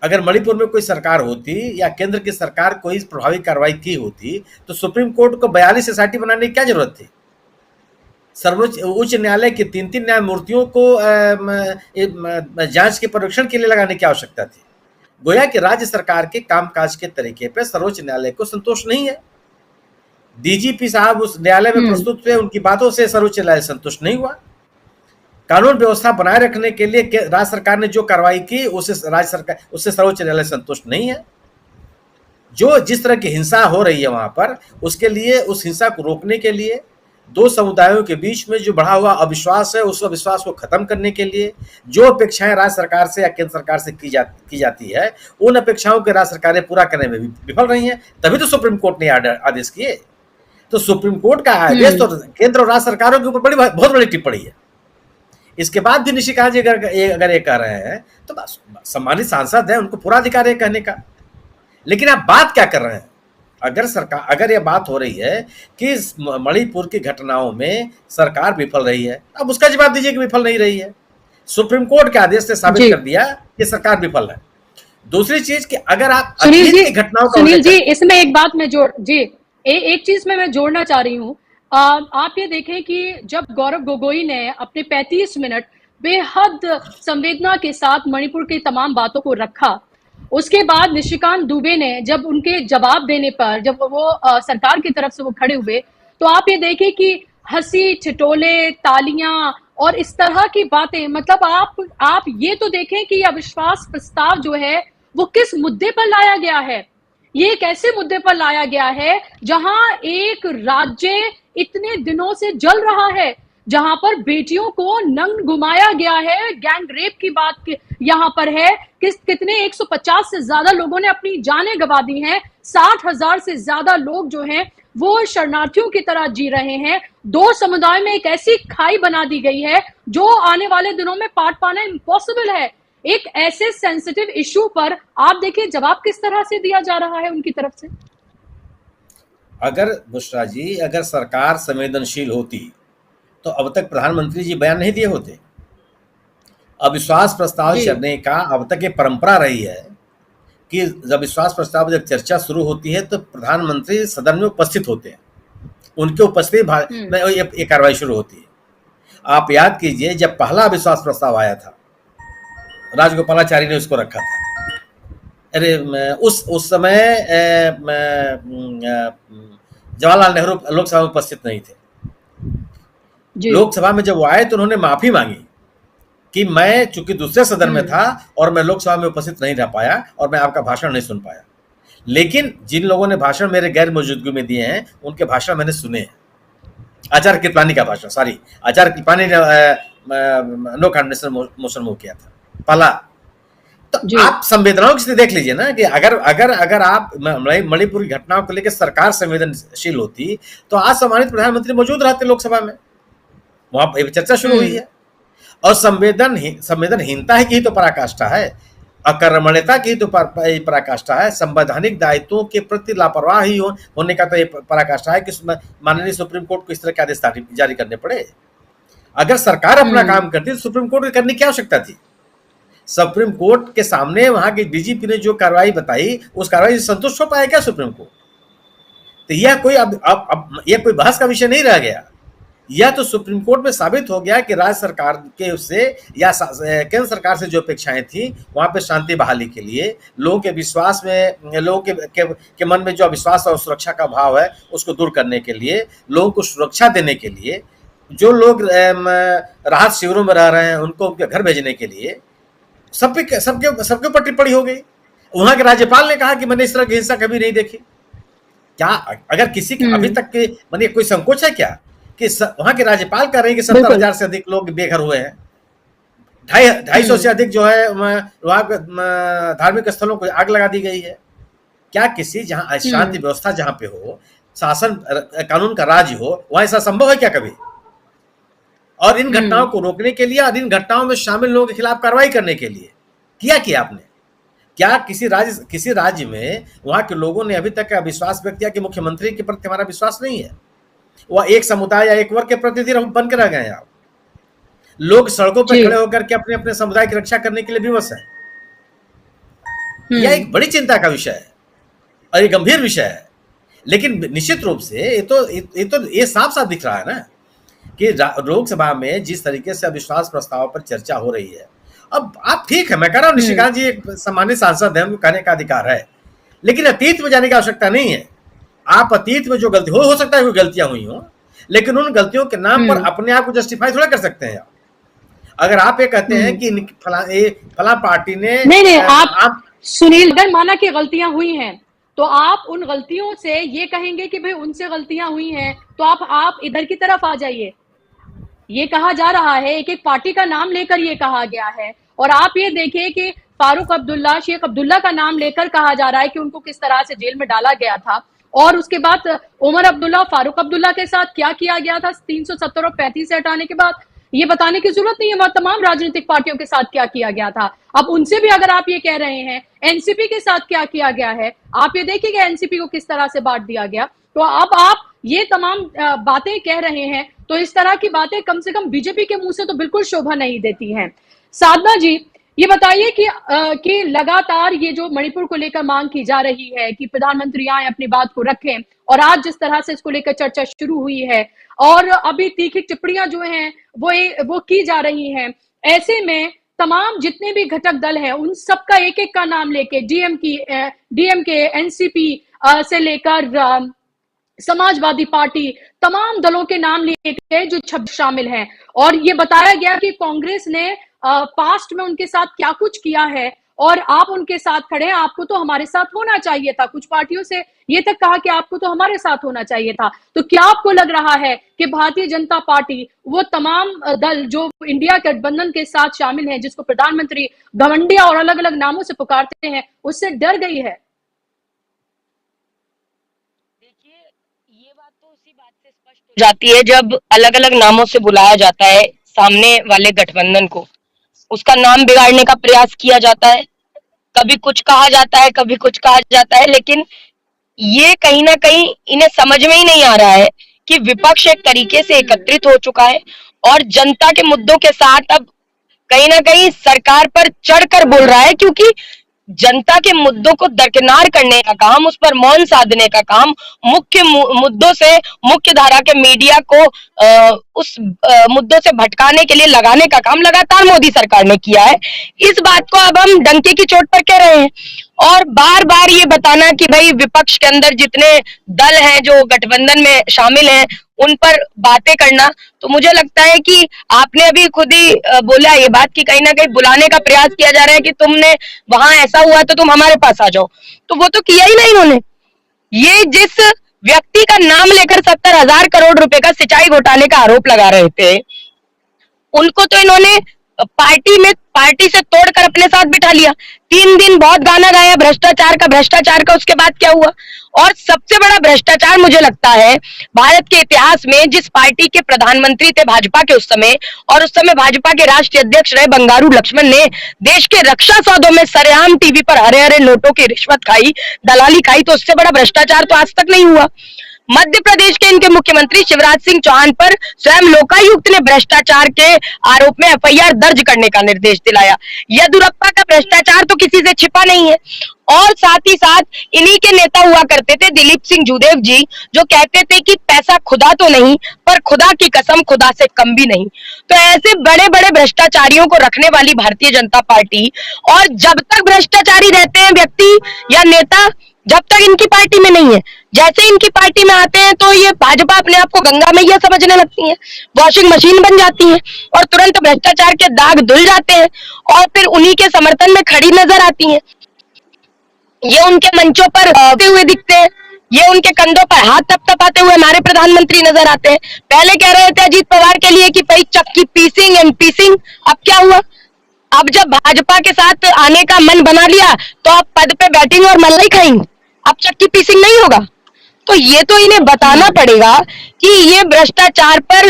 अगर मणिपुर में कोई सरकार होती या केंद्र की सरकार कोई प्रभावी कार्रवाई की होती, तो सुप्रीम कोर्ट को 42 एसआईटी बनाने की क्या जरूरत थी? सर्वोच्च उच्च न्यायालय की 3 न्यायमूर्तियों को जांच के परीक्षण के लिए लगाने की आवश्यकता थी। गोया कि राज्य सरकार के कामकाज के तरीके पर सर्वोच्च न्यायालय को संतोष नहीं है। डीजीपी साहब उस न्यायालय में प्रस्तुत हुए, उनकी बातों से सर्वोच्च न्यायालय संतुष्ट नहीं हुआ। कानून व्यवस्था बनाए रखने के लिए राज्य सरकार ने जो कार्रवाई की उससे सर्वोच्च न्यायालय संतुष्ट नहीं है। जो जिस तरह की हिंसा हो रही है वहां पर, उसके लिए, उस हिंसा को रोकने के लिए, दो समुदायों के बीच में जो बढ़ा हुआ अविश्वास है, उस अविश्वास को खत्म करने के लिए जो अपेक्षाएं राज्य सरकार से या केंद्र सरकार से की जाती है, उन अपेक्षाओं के राज्य सरकारें पूरा करने में विफल रही हैं। तभी तो सुप्रीम कोर्ट ने आदेश किए। तो सुप्रीम कोर्ट का आदेश तो केंद्र और राज्य सरकारों के ऊपर बहुत बड़ी टिप्पणी है। इसके बाद भी निशिकांत जी अगर ये कह रहे हैं तो सम्मानित सांसद है, उनको पूरा अधिकार है कहने का। लेकिन आप बात क्या कर रहे हैं? अगर यह बात हो रही है कि मणिपुर की घटनाओं में सरकार विफल रही है, अब उसका जवाब दीजिए कि विफल नहीं रही है। सुप्रीम कोर्ट के आदेश से साबित कर दिया कि सरकार विफल है। दूसरी चीज कि अगर आप सुनील जी, घटनाओं सुनील जी, इसमें एक बात मैं एक चीज में मैं जोड़ना चाह रही हूँ। आप ये देखें कि जब गौरव गोगोई ने अपने 35 मिनट बेहद संवेदना के साथ मणिपुर की तमाम बातों को रखा, उसके बाद निशिकांत दुबे ने जब उनके जवाब देने पर, जब वो सरकार की तरफ से वो खड़े हुए, तो आप ये देखें कि हंसी ठिठोले, तालियां और इस तरह की बातें, मतलब आप ये तो देखें कि अविश्वास प्रस्ताव जो है वो किस मुद्दे पर लाया गया है। ये एक ऐसे मुद्दे पर लाया गया है जहां एक राज्य इतने दिनों से जल रहा है, जहां पर बेटियों को नंग घुमाया गया है, गैंग रेप की बात यहां पर है। कितने 150 से ज्यादा लोगों ने अपनी जानें गंवा दी हैं। 60,000 से ज्यादा लोग जो हैं वो शरणार्थियों की तरह जी रहे हैं। दो समुदाय में एक ऐसी खाई बना दी गई है जो आने वाले दिनों में पाट पाना इम्पॉसिबल है। एक ऐसे सेंसिटिव इशू पर आप देखिए जवाब किस तरह से दिया जा रहा है उनकी तरफ से। अगर बुशरा जी, अगर सरकार संवेदनशील होती तो अब तक प्रधानमंत्री जी बयान नहीं दिए होते। अविश्वास प्रस्ताव चलने का अब तक ये परंपरा रही है कि जब विश्वास प्रस्ताव जब चर्चा शुरू होती है तो प्रधानमंत्री सदन में उपस्थित होते हैं, उनके उपस्थिति में ये कार्रवाई शुरू होती है। आप याद कीजिए, जब पहला विश्वास प्रस्ताव आया था, राजगोपालाचारी ने उसको रखा था। अरे उस समय जवाहरलाल नेहरू लोकसभा में उपस्थित नहीं थे। लोकसभा में जब वो आए तो उन्होंने माफी मांगी कि मैं चूंकि दूसरे सदन में था और मैं लोकसभा में उपस्थित नहीं रह पाया और मैं आपका भाषण नहीं सुन पाया। लेकिन जिन लोगों ने भाषण मेरे गैर मौजूदगी में दिए हैं उनके भाषण मैंने सुने हैं। आचार्य कृपलानी का भाषण, आचार्य कृपलानी ने नो कॉन्फिडेंस मोशन मूव किया था पहला। तो आप संवेदनाओं से देख लीजिए ना कि अगर आप मणिपुर की घटनाओं को लेकर सरकार संवेदनशील होती तो आज सम्मानित प्रधानमंत्री मौजूद रहते लोकसभा में, वहां चर्चा शुरू हुई है। और संवेदनहीनता की ही तो पराकाष्ठा है, अकर्मण्यता की तो पराकाष्ठा है, संवैधानिक दायित्वों के प्रति लापरवाही होने का तो ये पराकाष्ठा है कि माननीय सुप्रीम कोर्ट को इस तरह के आदेश जारी करने पड़े। अगर सरकार अपना काम करती तो सुप्रीम कोर्ट को करने की आवश्यकता थी। सुप्रीम कोर्ट के सामने वहां के डीजीपी ने जो कार्रवाई बताई, उस कार्रवाई से संतुष्ट हो पाया क्या सुप्रीम कोर्ट? तो यह कोई अब यह कोई बहस का विषय नहीं रह गया। यह तो सुप्रीम कोर्ट में साबित हो गया कि राज्य सरकार के से या केंद्र सरकार से जो अपेक्षाएं थी वहां पे शांति बहाली के लिए, लोगों के विश्वास में, लोगों के मन में जो अविश्वास और सुरक्षा का भाव है उसको दूर करने के लिए, लोगों को सुरक्षा देने के लिए, जो लोग राहत शिविरों में रह रहे हैं उनको उनके घर भेजने के लिए सबके ऊपर टिप्पणी हो गई। वहां के राज्यपाल ने कहा कि मैंने इस तरह की हिंसा कभी नहीं देखी। क्या अगर किसी के अभी तक के मैंने कोई संकोच है क्या कि वहां के राज्यपाल कह रहे हैं कि 70,000 से अधिक लोग बेघर हुए हैं, 250 से अधिक जो है वहां धार्मिक स्थलों को आग लगा दी गई है। क्या किसी जहां शांति व्यवस्था जहां पे हो, शासन कानून का राज हो, वहां ऐसा संभव है क्या कभी? और इन घटनाओं को रोकने के लिए और इन घटनाओं में शामिल लोगों के खिलाफ कार्रवाई करने के लिए किया आपने? क्या किसी राज्य में वहां के लोगों ने अभी तक विश्वास व्यक्त किया कि मुख्यमंत्री के प्रति हमारा विश्वास नहीं है? वह एक समुदाय या एक वर्ग के प्रतिनिधि बन के रह गए हैं। आप लोग सड़कों पर खड़े होकर के अपने अपने समुदाय की रक्षा करने के लिए विवश है। यह एक बड़ी चिंता का विषय है और ये गंभीर विषय है। लेकिन निश्चित रूप से ये साफ साफ दिख रहा है ना कि लोकसभा में जिस तरीके से अविश्वास प्रस्ताव पर चर्चा हो रही है। अब आप ठीक है, मैं कह रहा हूँ निशिकांत जी एक सम्मानित सांसद है, उनको कहने का अधिकार है, लेकिन अतीत में जाने की आवश्यकता नहीं है। आप अतीत में जो गलती हो सकता है कोई गलतियां हुई हो, लेकिन उन गलतियों के नाम पर अपने आप को जस्टिफाई थोड़ा कर सकते हैं आप। अगर आप ये कहते हैं कि फला पार्टी ने नहीं, आप सुनील, अगर माना कि गलतियां हुई हैं तो आप उन गलतियों से ये कहेंगे कि भाई उनसे गलतियां हुई हैं तो आप इधर की तरफ आ जाइए। ये कहा जा रहा है, एक एक पार्टी का नाम लेकर ये कहा गया है, और आप ये देखिए कि फारूक अब्दुल्ला, शेख अब्दुल्ला का नाम लेकर कहा जा रहा है कि उनको किस तरह से जेल में डाला गया था, और उसके बाद उमर अब्दुल्ला, फारूक अब्दुल्ला के साथ क्या किया गया था 370 और 35 से हटाने के बाद, ये बताने की जरूरत नहीं है वह तमाम राजनीतिक पार्टियों के साथ क्या किया गया था। अब उनसे भी अगर आप ये कह रहे हैं एनसीपी के साथ क्या किया गया है, आप ये देखिएगा एनसीपी को किस तरह से बांट दिया गया। तो अब आप ये तमाम बातें कह रहे हैं, तो इस तरह की बातें कम से कम बीजेपी के मुंह से तो बिल्कुल शोभा नहीं देती हैं। साधना जी, ये बताइए कि लगातार ये जो मणिपुर को लेकर मांग की जा रही है कि प्रधानमंत्री आए अपनी बात को रखें, और आज जिस तरह से इसको लेकर चर्चा शुरू हुई है और अभी तीखी टिप्पणियां जो हैं वो की जा रही हैं, ऐसे में तमाम जितने भी घटक दल हैं उन सबका एक एक का नाम लेके डीएमके, एनसीपी से लेकर समाजवादी पार्टी, तमाम दलों के नाम लिए गए जो शामिल हैं, और ये बताया गया कि कांग्रेस ने पास्ट में उनके साथ क्या कुछ किया है और आप उनके साथ खड़े हैं, आपको तो हमारे साथ होना चाहिए था। कुछ पार्टियों से ये तक कहा कि आपको तो हमारे साथ होना चाहिए था। तो क्या आपको लग रहा है कि भारतीय जनता पार्टी वो तमाम दल जो इंडिया गठबंधन के साथ शामिल हैं, जिसको प्रधानमंत्री घमंडिया और अलग अलग नामों से पुकारते हैं, उससे डर गई है? ये बात तो उसी बात से स्पष्ट हो जाती है जब अलग अलग नामों से बुलाया जाता है सामने वाले गठबंधन को, उसका नाम बिगाड़ने का प्रयास किया जाता है, कभी कुछ कहा जाता है, कभी कुछ कहा जाता है, लेकिन ये कहीं ना कहीं इन्हें समझ में ही नहीं आ रहा है कि विपक्ष एक तरीके से एकत्रित हो चुका है और जनता के मुद्दों के साथ अब कहीं ना कहीं सरकार पर चढ़कर बोल रहा है, क्योंकि जनता के मुद्दों को दरकिनार करने का काम, उस पर मौन साधने का काम, मुख्य मुद्दों से मुख्य धारा के मीडिया को उस मुद्दों से भटकाने के लिए लगाने का काम लगातार मोदी सरकार ने किया है। इस बात को अब हम डंके की चोट पर कह रहे हैं, और बार बार ये बताना कि भाई विपक्ष के अंदर जितने दल हैं जो गठबंधन में शामिल हैं उन पर बातें करना, तो मुझे लगता है कि आपने अभी खुद ही बोला ये बात कि कहीं ना कहीं बुलाने का प्रयास किया जा रहा है कि तुमने वहां ऐसा हुआ तो तुम हमारे पास आ जाओ, तो वो तो किया ही नहीं उन्होंने। ये जिस व्यक्ति का नाम लेकर 70,000 करोड़ रुपए का सिंचाई घोटाले का आरोप लगा रहे थे, उनको तो इन्होंने पार्टी से तोड़कर अपने साथ बिठा लिया। 3 दिन बहुत गाना गाया भ्रष्टाचार का, उसके बाद क्या हुआ? और सबसे बड़ा भ्रष्टाचार मुझे लगता है भारत के इतिहास में, जिस पार्टी के प्रधानमंत्री थे भाजपा के उस समय, और उस समय भाजपा के राष्ट्रीय अध्यक्ष रहे बंगारू लक्ष्मण ने देश के रक्षा सौदों में सरेआम टीवी पर हरे हरे नोटों की रिश्वत खाई, दलाली खाई, तो उससे बड़ा भ्रष्टाचार तो आज तक नहीं हुआ। मध्य प्रदेश के इनके मुख्यमंत्री शिवराज सिंह चौहान पर स्वयं लोकायुक्त ने भ्रष्टाचार के आरोप में एफआईआर दर्ज करने का निर्देश दिलाया। येदियुरप्पा का भ्रष्टाचार तो किसी से छिपा नहीं है, और साथ ही साथ इन्हीं के नेता हुआ करते थे दिलीप सिंह जूदेव जी, जो कहते थे कि पैसा खुदा तो नहीं पर खुदा की कसम खुदा से कम भी नहीं। तो ऐसे बड़े बड़े भ्रष्टाचारियों को रखने वाली भारतीय जनता पार्टी, और जब तक भ्रष्टाचारी रहते हैं व्यक्ति या नेता, जब तक इनकी पार्टी में नहीं है, जैसे इनकी पार्टी में आते हैं तो ये भाजपा अपने आप को गंगा मैया समझने लगती है, वॉशिंग मशीन बन जाती है और तुरंत भ्रष्टाचार के दाग धुल जाते हैं और फिर उन्हीं के समर्थन में खड़ी नजर आती हैं। ये उनके मंचों पर आते हुए दिखते हैं, ये उनके कंधों पर हाथ थपथपाते हुए हमारे प्रधानमंत्री नजर आते हैं। पहले कह रहे थे अजीत पवार के लिए कि भाई चक्की पीसिंग एंड पीसिंग, अब क्या हुआ? अब जब भाजपा के साथ आने का मन बना लिया तो आप पद पे बैठेंगे और मलाई खाएंगे, अब चक्की पीसिंग नहीं होगा। तो ये तो इन्हें बताना पड़ेगा कि ये भ्रष्टाचार पर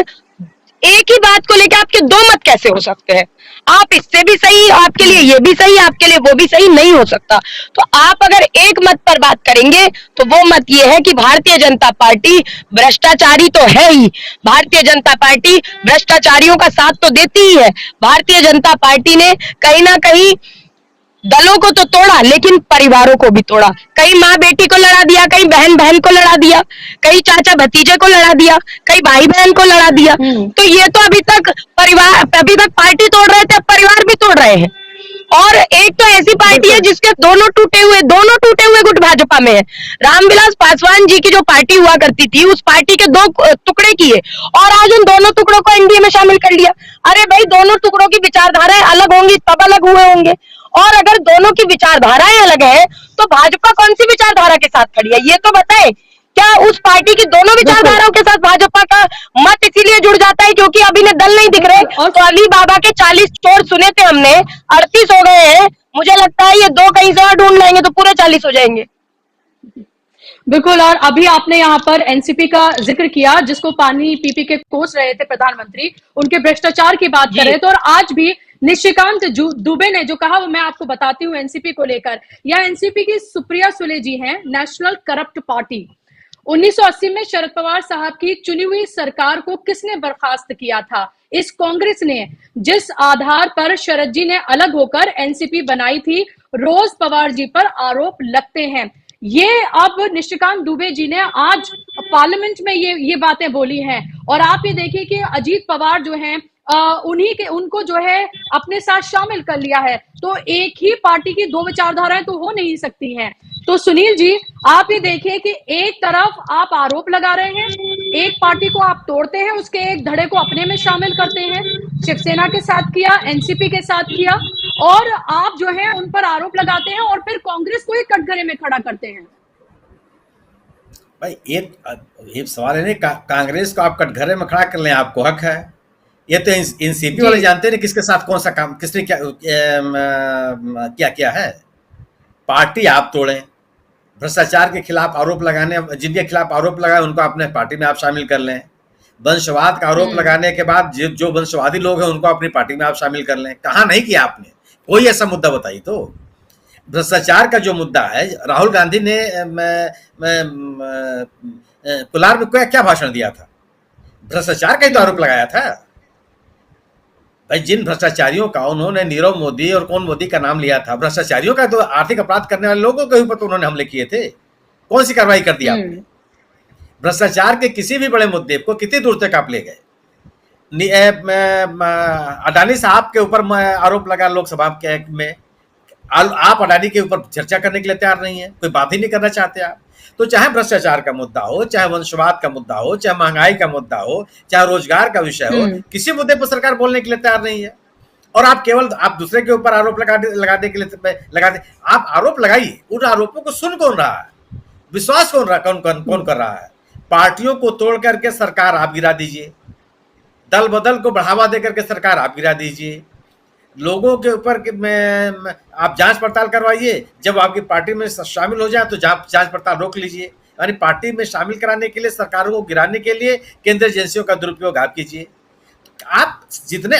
एक ही बात को लेकर आपके दो मत कैसे हो सकते हैं। आप इससे भी सही, आपके लिए ये भी सही, आपके लिए वो भी सही नहीं हो सकता। तो आप अगर एक मत पर बात करेंगे तो वो मत ये है कि भारतीय जनता पार्टी भ्रष्टाचारी तो है ही, भारतीय जनता पार्टी भ्रष्टाचारियों का साथ तो देती ही है। भारतीय जनता पार्टी ने कहीं ना कहीं दलों को तो तोड़ा लेकिन परिवारों को भी तोड़ा। कई माँ बेटी को लड़ा दिया, कई बहन बहन को लड़ा दिया, कई चाचा भतीजे को लड़ा दिया, कई भाई बहन को लड़ा दिया। तो ये तो अभी तक पार्टी तोड़ रहे थे, अब परिवार भी तोड़ रहे हैं। और एक तो ऐसी पार्टी है जिसके दोनों टूटे हुए गुट भाजपा में है। रामविलास पासवान जी की जो पार्टी हुआ करती थी, उस पार्टी के दो टुकड़े किए और आज उन दोनों टुकड़ों को एनडीए में शामिल कर लिया। अरे भाई, दोनों टुकड़ों की विचारधाराएं अलग होंगी तब अलग हुए होंगे, और अगर दोनों की विचारधाराएं अलग है तो भाजपा कौन सी विचारधारा के साथ खड़ी है, ये तो बताए। क्या उस पार्टी की दोनों विचारधाराओं के साथ भाजपा का मत इसीलिए जुड़ जाता है क्योंकि अभी ने दल नहीं दिख रहे? तो अली बाबा के 40 चोर सुने थे हमने, 38 हो गए हैं। मुझे लगता है ये 2 कहीं से और ढूंढ लेंगे तो पूरे 40 हो जाएंगे। बिल्कुल। और अभी आपने यहाँ पर एनसीपी का जिक्र किया, जिसको पानी पी के कोस रहे थे प्रधानमंत्री, उनके भ्रष्टाचार की बात कर रहे थे। और आज भी निशिकांत दुबे ने जो कहा वो मैं आपको बताती हूँ एनसीपी को लेकर। यह एनसीपी की सुप्रिया सुले जी हैं, नेशनल करप्ट पार्टी। 1980 में शरद पवार साहब की चुनी हुई सरकार को किसने बर्खास्त किया था? इस कांग्रेस ने, जिस आधार पर शरद जी ने अलग होकर एनसीपी बनाई थी। रोज पवार जी पर आरोप लगते हैं। ये अब निशिकांत दुबे जी ने आज पार्लियामेंट में ये बातें बोली हैं। और आप ये देखिए कि अजीत पवार जो हैं उनको जो है अपने साथ शामिल कर लिया है। तो एक ही पार्टी की 2 विचारधाराएं तो हो नहीं सकती हैं। तो सुनील जी, आप ये देखिए कि एक तरफ आप आरोप लगा रहे हैं, एक पार्टी को आप तोड़ते हैं, उसके एक धड़े को अपने में शामिल करते हैं। शिवसेना के साथ किया, एनसीपी के साथ किया, और आप जो है उन पर आरोप लगाते हैं और फिर कांग्रेस को एक कटघरे में खड़ा करते हैं। भाई ये सवाल है नहीं, कांग्रेस को आप कटघरे में खड़ा कर लें, आपको हक है। ये तो एनसीपी वाले जानते हैं किसके साथ कौन सा काम, किसने क्या किया है। पार्टी आप तोड़ें, भ्रष्टाचार के खिलाफ आरोप लगाने, जिनके खिलाफ आरोप लगाए उनको अपने पार्टी में आप शामिल कर लें। वंशवाद का आरोप लगाने के बाद जो वंशवादी लोग हैं उनको अपनी पार्टी में आप शामिल कर लें। कहाँ नहीं किया आपने? कोई ऐसा मुद्दा बताइए तो। भ्रष्टाचार का जो मुद्दा है, राहुल गांधी ने कोलार में क्या भाषण दिया था? भ्रष्टाचार का ही तो आरोप लगाया था। भाई, जिन भ्रष्टाचारियों का उन्होंने नीरव मोदी और कौन मोदी का नाम लिया था, भ्रष्टाचारियों का तो आर्थिक अपराध करने वाले लोगों के ऊपर तो उन्होंने हमले किए थे। कौन सी कार्रवाई कर दी आपने? भ्रष्टाचार के किसी भी बड़े मुद्दे को कितनी दूर तक आप ले गए? अडानी साहब के ऊपर आरोप लगा लोकसभा में, आप अडानी के ऊपर चर्चा करने के लिए तैयार नहीं है, कोई बात ही नहीं करना चाहते आप। तो चाहे भ्रष्टाचार का मुद्दा हो, चाहे वंशवाद का मुद्दा हो, चाहे महंगाई का मुद्दा हो, चाहे रोजगार का विषय हो, किसी मुद्दे पर सरकार बोलने के लिए तैयार नहीं है। और आप केवल आप दूसरे के ऊपर आरोप लगाने के लिए आप आरोप लगाइए। उन आरोपों को सुन कौन रहा है? विश्वास कौन कर रहा है? पार्टियों को तोड़ करके सरकार आप गिरा दीजिए, दल बदल को बढ़ावा देकर के सरकार आप गिरा दीजिए, लोगों के ऊपर आप जांच पड़ताल करवाइए, जब आपकी पार्टी में शामिल हो जाए तो जांच पड़ताल रोक लीजिए। यानी पार्टी में शामिल कराने के लिए, सरकारों को गिराने के लिए केंद्रीय एजेंसियों का दुरुपयोग आप कीजिए। आप जितने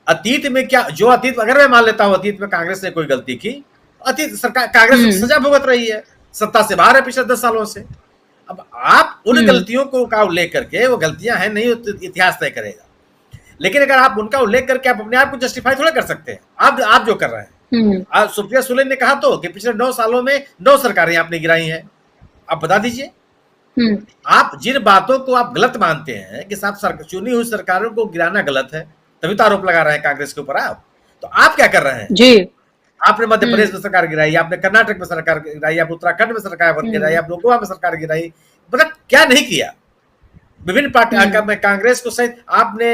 अतीत में अगर मैं मान लेता हूं अतीत में कांग्रेस ने कोई गलती की, अतीत सरकार कांग्रेस सजा भुगत रही है, सत्ता से बाहर है पिछले 10 सालों से। अब आप उन गलतियों को का उल्लेख करके, वो गलतियां हैं नहीं तो इतिहास तय करेगा, लेकिन अगर आप उनका उल्लेख करके आप अपने आप को जस्टिफाई थोड़ा कर सकते हैं। आप जो कर रहे हैं, आप सुप्रिया सुले ने कहा तो कि पिछले 9 सालों में 9 सरकारें आपने गिराई हैं। आप बता दीजिए, आप जिन बातों को आप गलत मानते हैं कि साहब चुनी हुई सरकारों को गिराना गलत है, तभी तो आरोप लगा रहे हैं कांग्रेस के ऊपर। आप तो आप क्या कर रहे हैं जी? आपने मध्य प्रदेश में सरकार गिराई, आपने कर्नाटक में सरकार गिराई, आप उत्तराखंड में सरकार गिराई, आप गोवा में सरकार गिराई, मतलब क्या नहीं किया? विभिन्न पार्टी में कांग्रेस को सहित आपने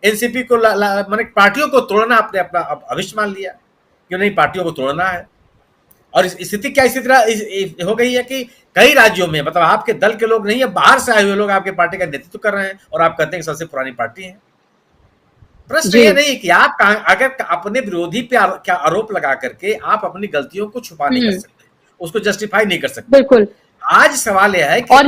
एनसीपी को माने पार्टियों को तोड़ना आपने अपना अभिष्ट मान लिया, क्यों नहीं पार्टियों को तोड़ना है। और स्थिति क्या इसी तरह हो गई है कि कई राज्यों में, मतलब आपके दल के लोग नहीं है, बाहर से आए हुए लोग आपके पार्टी का नेतृत्व कर रहे हैं और आप कहते हैं कि सबसे पुरानी पार्टी है। प्रश्न ये नहीं कि आप अगर अपने विरोधी पे क्या आरोप लगा करके आप अपनी गलतियों को छुपा नहीं कर सकते, उसको जस्टिफाई नहीं कर सकते। बिल्कुल। आज सवाल यह है कि और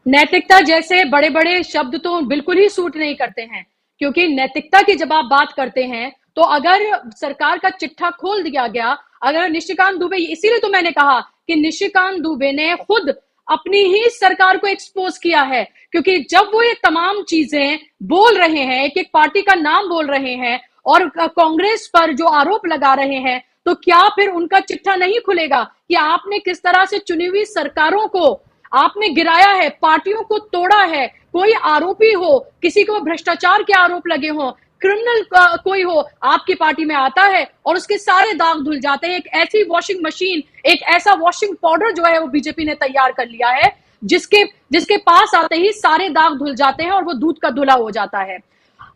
नैतिकता जैसे बड़े बड़े शब्द तो बिल्कुल ही सूट नहीं करते हैं, क्योंकि नैतिकता की जब आप बात करते हैं तो अगर सरकार का चिट्ठा खोल दिया गया, अगर निशिकांत दुबे, इसीलिए तो मैंने कहा कि निशिकांत दुबे ने खुद अपनी ही सरकार को एक्सपोज किया है, क्योंकि जब वो ये तमाम चीजें बोल रहे हैं, एक पार्टी का नाम बोल रहे हैं और कांग्रेस पर जो आरोप लगा रहे हैं, तो क्या फिर उनका चिट्ठा नहीं खुलेगा कि आपने किस तरह से चुनी हुई सरकारों को आपने गिराया है, पार्टियों को तोड़ा है। कोई आरोपी हो, किसी को भ्रष्टाचार के आरोप लगे हो, क्रिमिनल कोई हो आपकी पार्टी में आता है और उसके सारे दाग धुल जाते हैं। एक ऐसी वॉशिंग मशीन, एक ऐसा वॉशिंग पाउडर जो है वो बीजेपी ने तैयार कर लिया है, जिसके पास आते ही सारे दाग धुल जाते हैं और वो दूध का धुला हो जाता है।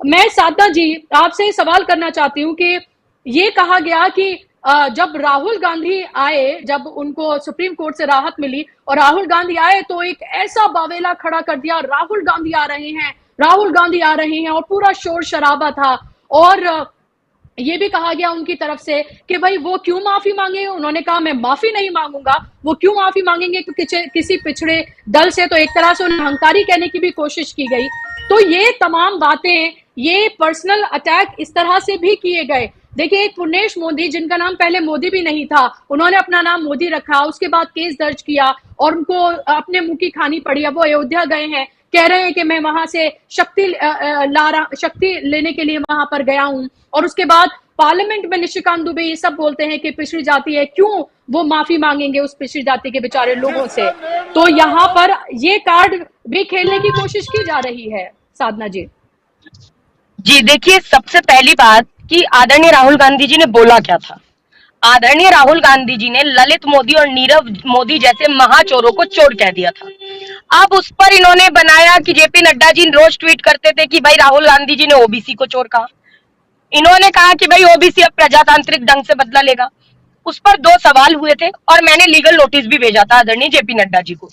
मैं साधना जी आपसे सवाल करना चाहती हूँ कि ये कहा गया कि जब राहुल गांधी आए, जब उनको सुप्रीम कोर्ट से राहत मिली और राहुल गांधी आए तो एक ऐसा बावेला खड़ा कर दिया, राहुल गांधी आ रहे हैं, राहुल गांधी आ रहे हैं, और पूरा शोर शराबा था। और ये भी कहा गया उनकी तरफ से कि भाई वो क्यों माफी मांगे। उन्होंने कहा मैं माफी नहीं मांगूंगा। वो क्यों माफी मांगेंगे? क्योंकि किसी पिछड़े दल से तो एक तरह से उन्हें अहंकारी कहने की भी कोशिश की गई। तो ये तमाम बातें, ये पर्सनल अटैक इस तरह से भी किए गए। देखिए, एक पुर्णेश मोदी, जिनका नाम पहले मोदी भी नहीं था, उन्होंने अपना नाम मोदी रखा, उसके बाद केस दर्ज किया और उनको अपने मुंह की खानी पड़ी। अब वो अयोध्या गए हैं, कह रहे हैं कि मैं वहां से शक्ति लेने के लिए वहां पर गया हूं, और उसके बाद पार्लियामेंट में निशिकांत दुबे ये सब बोलते हैं कि पिछड़ी जाति है, क्यों वो माफी मांगेंगे उस पिछड़ी जाति के बेचारे लोगों से। तो यहाँ पर ये कार्ड भी खेलने की कोशिश की जा रही है। साधना जी जी देखिए, सबसे पहली बात कि आदरणीय राहुल गांधी जी ने बोला क्या था। आदरणीय राहुल गांधी जी ने ललित मोदी और नीरव मोदी जैसे महाचोरों को चोर कह दिया था। अब उस पर इन्होंने बनाया कि जेपी नड्डा जी रोज ट्वीट करते थे कि भाई राहुल गांधी जी ने ओबीसी को चोर कहा। इन्होंने कहा कि भाई ओबीसी अब प्रजातांत्रिक ढंग से बदला लेगा। उस पर 2 सवाल हुए थे और मैंने लीगल नोटिस भी भेजा था आदरणीय जेपी नड्डा जी को।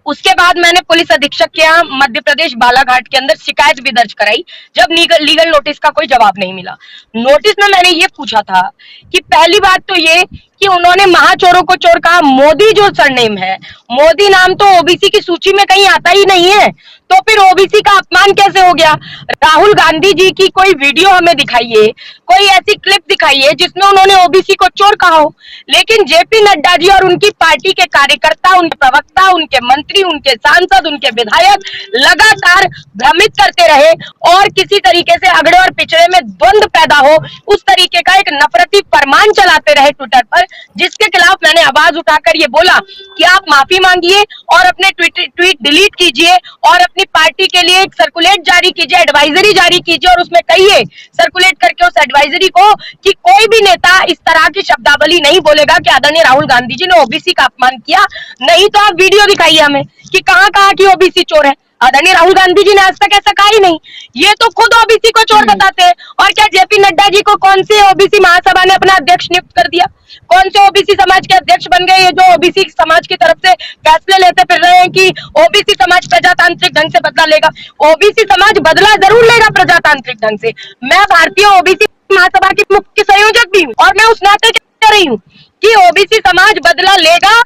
उसके बाद मैंने पुलिस अधीक्षक के यहाँ मध्य प्रदेश बालाघाट के अंदर शिकायत भी दर्ज कराई, जब लीगल नोटिस का कोई जवाब नहीं मिला। नोटिस में मैंने ये पूछा था कि पहली बात तो ये कि उन्होंने महाचोरों को चोर कहा। मोदी जो सरनेम है, मोदी नाम तो ओबीसी की सूची में कहीं आता ही नहीं है, तो फिर ओबीसी का अपमान कैसे हो गया? राहुल गांधी जी की कोई वीडियो हमें दिखाइए, कोई ऐसी क्लिप दिखाइए जिसमें उन्होंने ओबीसी को चोर कहा हो। लेकिन जेपी नड्डा जी और उनकी पार्टी के कार्यकर्ता, उनके प्रवक्ता, उनके मंत्री, उनके सांसद, उनके विधायक लगातार भ्रमित करते रहे और किसी तरीके से अगड़े और पिछड़े में द्वंद्व पैदा हो, उस तरीके का एक नफरती फरमान चलाते रहे ट्विटर पर, जिसके खिलाफ मैंने आवाज उठाकर ये बोला कि आप माफी मांगिए और अपने ट्वीट डिलीट कीजिए और अपनी पार्टी के लिए एक सर्कुलेट जारी कीजिए, एडवाइजरी जारी कीजिए, और उसमें कहिए सर्कुलेट करके उस एडवाइजरी को कि कोई भी नेता इस तरह की शब्दावली नहीं बोलेगा कि आदरणीय राहुल गांधी जी ने ओबीसी का अपमान किया। नहीं तो आप वीडियो दिखाइए हमें कि कहां कहां की ओबीसी चोर है। आदरणीय राहुल गांधी जी ने आज तक ऐसा कहा ही नहीं। ये तो खुद ओबीसी को चोर बताते हैं। और क्या जेपी नड्डा जी को कौन से ओबीसी महासभा ने अपना अध्यक्ष नियुक्त कर दिया? कौन से ओबीसी समाज के अध्यक्ष बन गए? ये जो ओबीसी समाज की तरफ से फैसले लेते फिर रहे हैं कि ओबीसी समाज प्रजातांत्रिक ढंग से बदला लेगा। ओबीसी समाज बदला जरूर लेगा प्रजातांत्रिक ढंग से। मैं भारतीय ओबीसी महासभा की मुख्य संयोजक भी हूँ और मैं उस नाते कह रही हूँ कि ओबीसी समाज बदला लेगा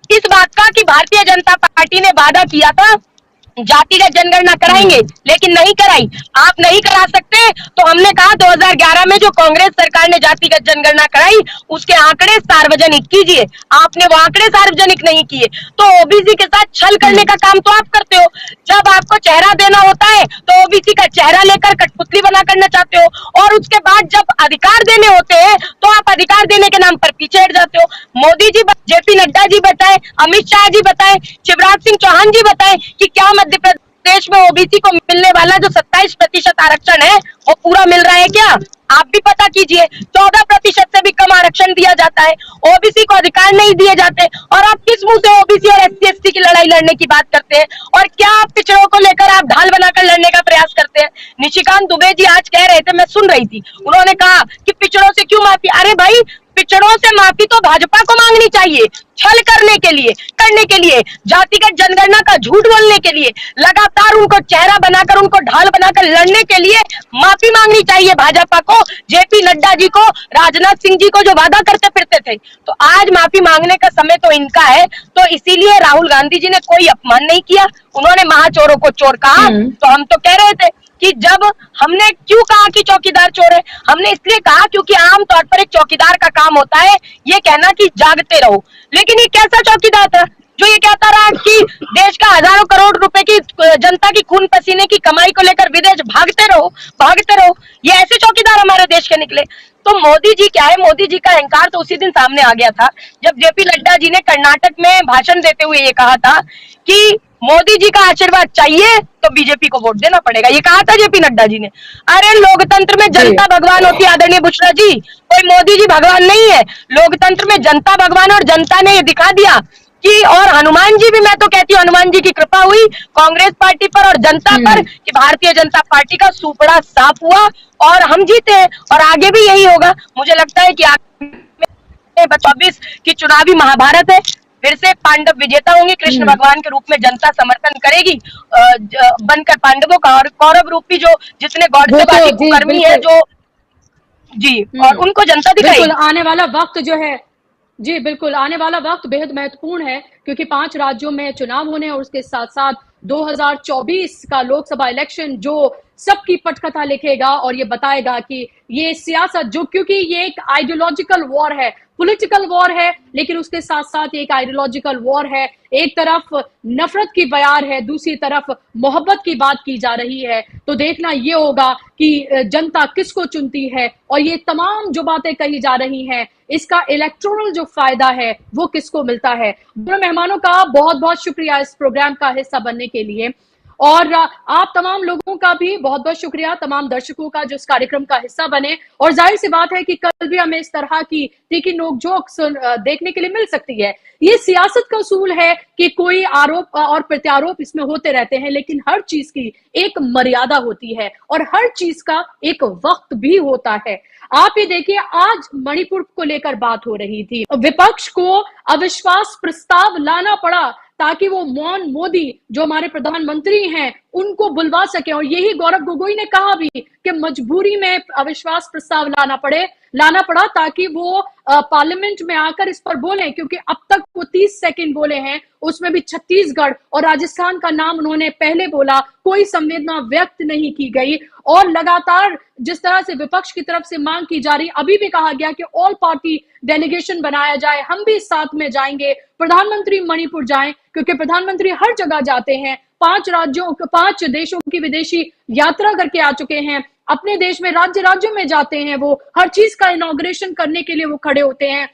इस बात का कि भारतीय जनता पार्टी ने वादा किया था जातिगत जनगणना कराएंगे, लेकिन नहीं कराई। आप नहीं करा सकते तो हमने कहा 2011 में जो कांग्रेस सरकार ने जातिगत जनगणना कराई उसके आंकड़े सार्वजनिक कीजिए। आपने वो आंकड़े सार्वजनिक नहीं किए, तो ओबीसी के साथ छल करने का काम तो आप करते हो। जब आपको चेहरा देना होता है तो ओबीसी का चेहरा लेकर कठपुतली बना करना चाहते हो, और उसके बाद जब अधिकार देने होते हैं तो आप अधिकार देने के नाम पर पीछे हट जाते हो। मोदी जी, जेपी नड्डा जी बताएं, अमित शाह जी बताएं, शिवराज सिंह चौहान जी बताएं कि क्या मध्य प्रदेश में ओबीसी को मिलने वाला जो 27% आरक्षण है वो पूरा मिल रहा है क्या? आप भी पता कीजिए। 14% से भी कम आरक्षण दिया जाता है, ओबीसी को अधिकार नहीं दिए जाते, और आप किस मुंह से ओबीसी और एससी एसटी की लड़ाई लड़ने की बात करते हैं? और क्या आप पिछड़ों को लेकर आप ढाल बनाकर लड़ने का प्रयास करते हैं? निशिकांत दुबे जी आज कह रहे थे, मैं सुन रही थी, उन्होंने कहा कि पिछड़ों से क्यों माफी। अरे भाई, पिछड़ों से माफी तो भाजपा को मांगनी चाहिए, छल करने के लिए, जातिगत जनगणना का झूठ बोलने के लिए, लगातार उनको चेहरा बनाकर, उनको ढाल बनाकर लड़ने के लिए माफी मांगनी चाहिए भाजपा को, जेपी नड्डा जी को, राजनाथ सिंह जी को जो वादा करते फिरते थे। तो आज माफी मांगने का समय तो इनका है। तो इसीलिए राहुल गांधी जी ने कोई अपमान नहीं किया, उन्होंने महाचोरों को चोर कहा। तो हम तो कह रहे थे कि जब हमने क्यों कहा कि चौकीदार चोर है, हमने इसलिए कहा क्योंकि आमतौर पर एक चौकीदार का काम होता है ये कहना कि जागते रहो। लेकिन ये कैसा चौकीदार था जो ये कहता रहा कि देश का हजारों करोड़ रुपए की जनता की खून पसीने की कमाई को लेकर विदेश भागते रहो। ये ऐसे चौकीदार हमारे देश के निकले। तो मोदी जी क्या है, मोदी जी का अहंकार तो उसी दिन सामने आ गया था जब जेपी नड्डा जी ने कर्नाटक में भाषण देते हुए ये कहा था कि मोदी जी का आशीर्वाद चाहिए तो बीजेपी को वोट देना पड़ेगा। ये कहा था जेपी नड्डा जी ने। अरे लोकतंत्र में जनता भगवान होती है आदरणीय बुशरा जी, कोई मोदी जी भगवान नहीं है। लोकतंत्र में जनता भगवान, और जनता ने ये दिखा दिया कि, और हनुमान जी भी, मैं तो कहती हूँ हनुमान जी की कृपा हुई कांग्रेस पार्टी पर और जनता पर कि भारतीय जनता पार्टी का सुपड़ा साफ हुआ और हम जीते हैं, और आगे भी यही होगा। मुझे लगता है कि 2024 की चुनावी महाभारत है, फिर से पांडव विजेता होंगे, कृष्ण भगवान के रूप में जनता समर्थन करेगी बनकर पांडवों का, और कौरव रूपी जो जितने गौरवादी कुकर्मी है जो जी, और उनको जनता दिखाएगी। बिल्कुल आने वाला वक्त जो है, जी बिल्कुल आने वाला वक्त बेहद महत्वपूर्ण है, क्योंकि 5 राज्यों में चुनाव होने और उसके साथ साथ 2024 का लोकसभा इलेक्शन जो सबकी पटकथा लिखेगा और ये बताएगा कि ये सियासत जो, क्योंकि ये एक आइडियोलॉजिकल वॉर है, पॉलिटिकल वॉर है, लेकिन उसके साथ साथ एक आइडियोलॉजिकल वॉर है। एक तरफ नफरत की बयार है, दूसरी तरफ मोहब्बत की बात की जा रही है। तो देखना ये होगा कि जनता किसको चुनती है और ये तमाम जो बातें कही जा रही हैं, इसका इलेक्टोरल जो फायदा है वो किसको मिलता है। दोनों मेहमानों का बहुत बहुत शुक्रिया इस प्रोग्राम का हिस्सा बनने के लिए, और आप तमाम लोगों का भी बहुत बहुत शुक्रिया, तमाम दर्शकों का जो इस कार्यक्रम का हिस्सा बने। और जाहिर सी बात है कि कल भी हमें इस तरह की तीखी नोकझोंक देखने के लिए मिल सकती है। ये सियासत का उसूल है कि कोई आरोप और प्रत्यारोप इसमें होते रहते हैं, लेकिन हर चीज की एक मर्यादा होती है और हर चीज का एक वक्त भी होता है। आप ये देखिए, आज मणिपुर को लेकर बात हो रही थी, विपक्ष को अविश्वास प्रस्ताव लाना पड़ा ताकि वो मोदी जो हमारे प्रधानमंत्री हैं उनको बुलवा सके, और यही गौरव गोगोई ने कहा भी कि मजबूरी में अविश्वास प्रस्ताव लाना पड़ा ताकि वो पार्लियामेंट में आकर इस पर बोले, क्योंकि अब तक वो 30 सेकंड बोले हैं, उसमें भी छत्तीसगढ़ और राजस्थान का नाम उन्होंने पहले बोला, कोई संवेदना व्यक्त नहीं की गई। और लगातार जिस तरह से विपक्ष की तरफ से मांग की जा रही, अभी भी कहा गया कि ऑल पार्टी डेलीगेशन बनाया जाए, हम भी साथ में जाएंगे, प्रधानमंत्री मणिपुर जाएं, क्योंकि प्रधानमंत्री हर जगह जाते हैं, 5 देशों की विदेशी यात्रा करके आ चुके हैं, अपने देश में राज्यों में जाते हैं, वो हर चीज का इनॉग्रेशन करने के लिए वो खड़े होते हैं।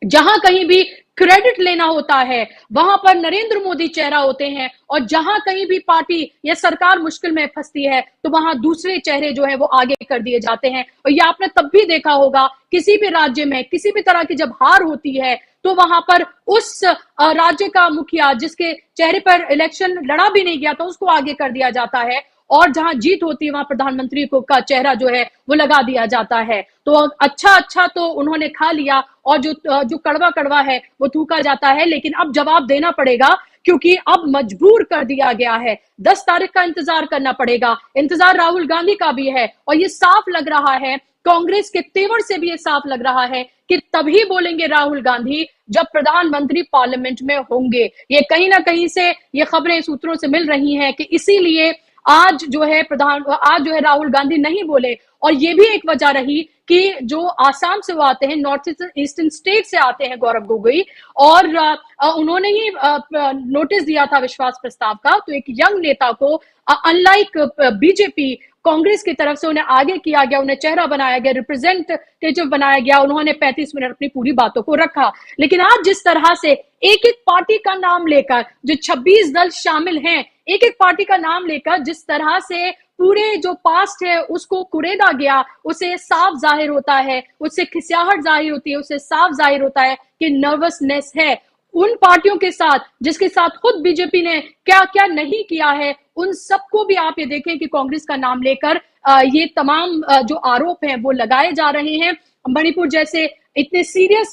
जहां कहीं भी क्रेडिट लेना होता है वहां पर नरेंद्र मोदी चेहरा होते हैं, और जहां कहीं भी पार्टी या सरकार मुश्किल में फंसती है तो वहां दूसरे चेहरे जो है वो आगे कर दिए जाते हैं। और ये आपने तब भी देखा होगा, किसी भी राज्य में किसी भी तरह की जब हार होती है तो वहां पर उस राज्य का मुखिया जिसके चेहरे पर इलेक्शन लड़ा भी नहीं गया था उसको आगे कर दिया जाता है, और जहां जीत होती है वहां प्रधानमंत्री को का चेहरा जो है वो लगा दिया जाता है। तो अच्छा तो उन्होंने खा लिया, और जो कड़वा है वो थूका जाता है, लेकिन अब जवाब देना पड़ेगा, क्योंकि अब मजबूर कर दिया गया है। 10 तारीख का इंतजार करना पड़ेगा, इंतजार राहुल गांधी का भी है, और ये साफ लग रहा है, कांग्रेस के तेवर से भी ये साफ लग रहा है कि तभी बोलेंगे राहुल गांधी जब प्रधानमंत्री पार्लियामेंट में होंगे। ये कहीं ना कहीं से ये खबरें सूत्रों से मिल रही हैं कि इसीलिए आज जो है राहुल गांधी नहीं बोले, और ये भी एक वजह रही कि जो आसाम से वो आते हैं, नॉर्थ ईस्टर्न स्टेट से आते हैं गौरव गोगोई, और उन्होंने ही नोटिस दिया था विश्वास प्रस्ताव का। तो एक यंग नेता को अनलाइक बीजेपी, कांग्रेस की तरफ से उन्हें आगे किया गया, उन्हें चेहरा बनाया गया, रिप्रेजेंटेटिव बनाया गया, उन्होंने 35 मिनट अपनी पूरी बातों को रखा। लेकिन आज जिस तरह से एक एक पार्टी का नाम लेकर, जो 26 दल शामिल हैं, एक एक पार्टी का नाम लेकर जिस तरह से पूरे जो पास्ट है उसको कुरेदा गया, उसे साफ जाहिर होता है, उससे खिसियाहट जाहिर होती है, उससे साफ जाहिर होता है कि नर्वसनेस है। उन पार्टियों के साथ जिसके साथ खुद बीजेपी ने क्या क्या नहीं किया है, उन सबको भी आप ये देखें कि कांग्रेस का नाम लेकर ये तमाम जो आरोप हैं वो लगाए जा रहे हैं। मणिपुर जैसे इतने सीरियस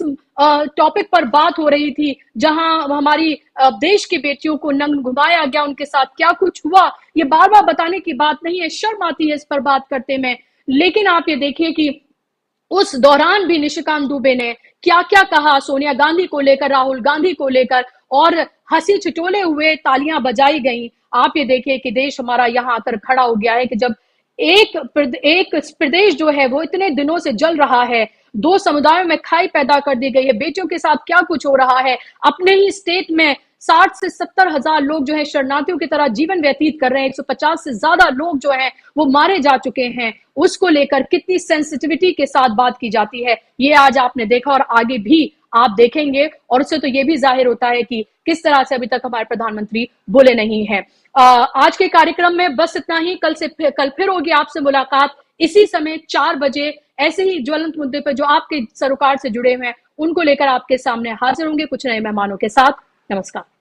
टॉपिक पर बात हो रही थी, जहां हमारी देश की बेटियों को नंग घुमाया गया, उनके साथ क्या कुछ हुआ, ये बार बार बताने की बात नहीं है, शर्म आती है इस पर बात करते में। लेकिन आप ये देखिए कि उस दौरान भी निशिकांत दुबे ने क्या क्या कहा सोनिया गांधी को लेकर, राहुल गांधी को लेकर, और हंसी छिटोले हुए तालियां बजाई गई। आप ये देखिए कि देश हमारा यहाँ आकर खड़ा हो गया है कि जब एक प्रदेश जो है वो इतने दिनों से जल रहा है, 2 समुदायों में खाई पैदा कर दी गई है, बेटियों के साथ क्या कुछ हो रहा है, अपने ही स्टेट में 60 से 70 हजार लोग जो है शरणार्थियों की तरह जीवन व्यतीत कर रहे हैं, 150 से ज्यादा लोग जो हैं वो मारे जा चुके हैं, उसको लेकर कितनी सेंसिटिविटी के साथ बात की जाती है, ये आज आपने देखा और आगे भी आप देखेंगे, और उससे तो ये भी जाहिर होता है कि किस तरह से अभी तक हमारे प्रधानमंत्री बोले नहीं हैं। आज के कार्यक्रम में बस इतना ही। कल फिर होगी आपसे मुलाकात इसी समय 4 बजे, ऐसे ही ज्वलंत मुद्दे पर जो आपके सरोकार से जुड़े हुए हैं उनको लेकर आपके सामने हाजिर होंगे कुछ नए मेहमानों के साथ। नमस्कार।